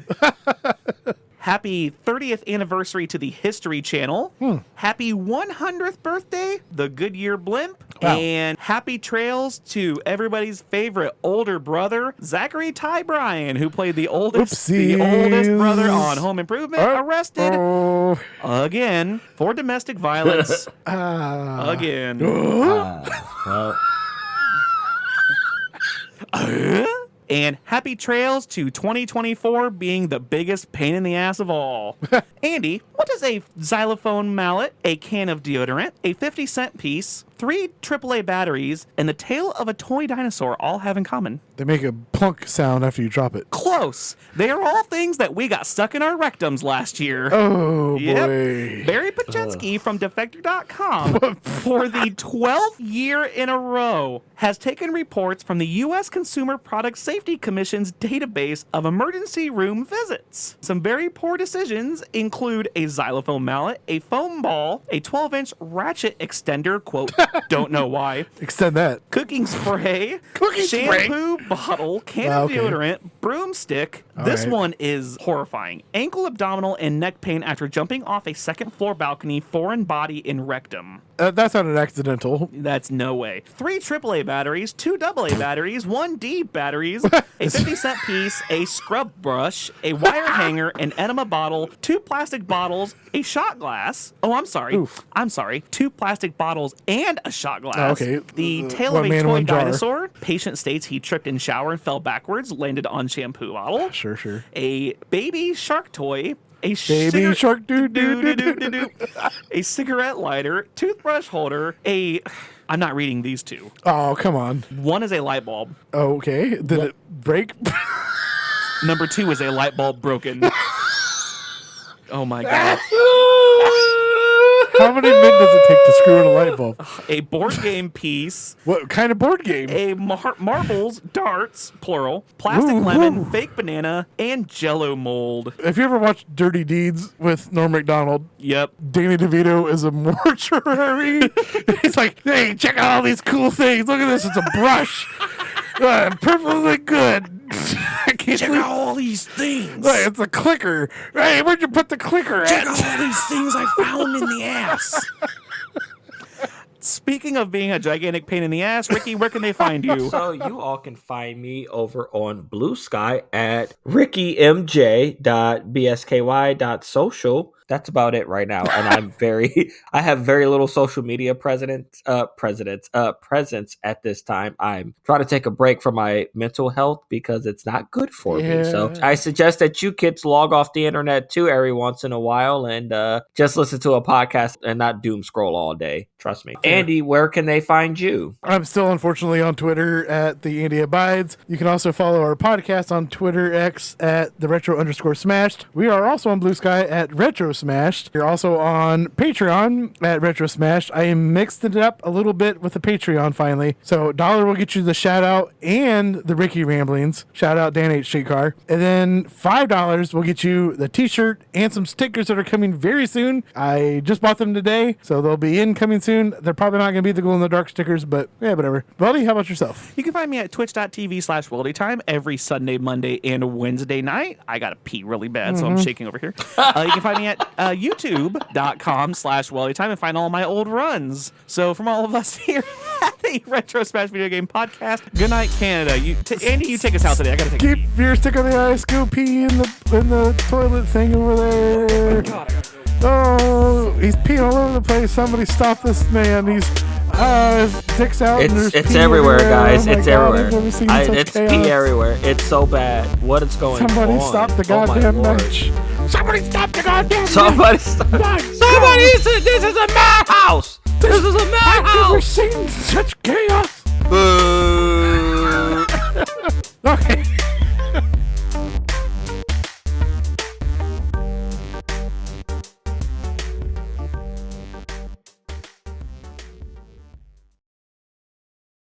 Happy 30th anniversary to the History Channel. Happy 100th birthday, the Goodyear Blimp. Wow. And happy trails to everybody's favorite older brother, Zachary Ty Bryan, who played the oldest brother on Home Improvement, arrested again for domestic violence. Again. Well, And happy trails to 2024 being the biggest pain in the ass of all. Andy, what does a xylophone mallet, a can of deodorant, a 50-cent piece, 3 AAA batteries, and the tail of a toy dinosaur all have in common? They make a plunk sound after you drop it. Close. They are all things that we got stuck in our rectums last year. Oh, Yep. boy. Barry Pachetsky from Defector.com for the 12th year in a row has taken reports from the U.S. Consumer Product Safety Commission's database of emergency room visits. Some very poor decisions include a xylophone mallet, a foam ball, a 12-inch ratchet extender, quote, don't know why, Extend that. cooking spray, shampoo bottle, can of deodorant, broomstick. This right. one is horrifying. Ankle, abdominal, and neck pain after jumping off a second-floor balcony, foreign body in rectum. That sounded accidental. That's no way. 3 AAA batteries, 2 AA batteries, 1 D batteries, a 50-cent piece, a scrub brush, a wire hanger, an enema bottle, 2 plastic bottles, a shot glass. Oh, I'm sorry. Oof. I'm sorry. 2 plastic bottles and a shot glass. Okay. The tail of One a man, toy one jar. dinosaur. Patient states he tripped in shower and fell backwards, landed on shampoo bottle. Sure. A baby shark toy. A Baby shark doo doo doo doo. doo. A cigarette lighter, toothbrush holder, I'm not reading these 2. Oh, come on. One is a light bulb. Okay. Did it break? Number 2 is a light bulb broken. Oh my god. How many men does it take to screw in a light bulb? A board game piece. What kind of board game? A marbles, darts, plural, plastic lemon, fake banana, and Jell-O mold. Have you ever watched Dirty Deeds with Norm Macdonald? Yep. Danny DeVito is a mortuary. He's like, hey, check out all these cool things. Look at this. It's a brush. Perfectly good. I can't Check out all these things. Hey, it's a clicker. Hey, where'd you put the clicker Check at? out all these things I found in the ass. Speaking of being a gigantic pain in the ass, Ricky, where can they find you? so you all can find me over on Blue Sky at rickymj.bsky.social. That's about it right now. And I have very little social media presence at this time. I'm trying to take a break from my mental health because it's not good for me. So I suggest that you kids log off the internet too every once in a while and just listen to a podcast and not doom scroll all day. Trust me. Andy, where can they find you? I'm still unfortunately on Twitter at the Andy Abides. You can also follow our podcast on Twitter X at the retro_smashed. We are also on Blue Sky at Retro Smashed. You're also on Patreon at Retro Smashed. I am mixed it up a little bit with the Patreon finally. So $1 will get you the shout out and the Ricky Ramblings. Shout out Dan H. Streetcar. And then $5 will get you the t-shirt and some stickers that are coming very soon. I just bought them today, so they'll be in coming soon. They're probably not going to be the glow in the dark stickers, but yeah, whatever. Weldy, how about yourself? You can find me at twitch.tv/WeldyTime every Sunday, Monday, and Wednesday night. I got to pee really bad, so I'm shaking over here. You can find me at youtube.com/WeldyTime and find all my old runs. So from all of us here at the Retro Smash Video Game Podcast, good night, Canada. Andy, you take us out today. I got to take a pee. Keep your stick on the ice. Go pee in the toilet thing over there. God, I gotta go. Oh, he's peeing all over the place. Somebody stop this man. He's his dick's out. And there's It's pee everywhere, everywhere. guys. Oh my It's God, everywhere. I've never seen such It's chaos. pee everywhere. It's so bad. What is going Somebody on? stop the Oh my goddamn Lord. match. Somebody stop the goddamn match. Somebody stop. My Somebody God. said this is a madhouse. This is a I've never madhouse. seen such chaos.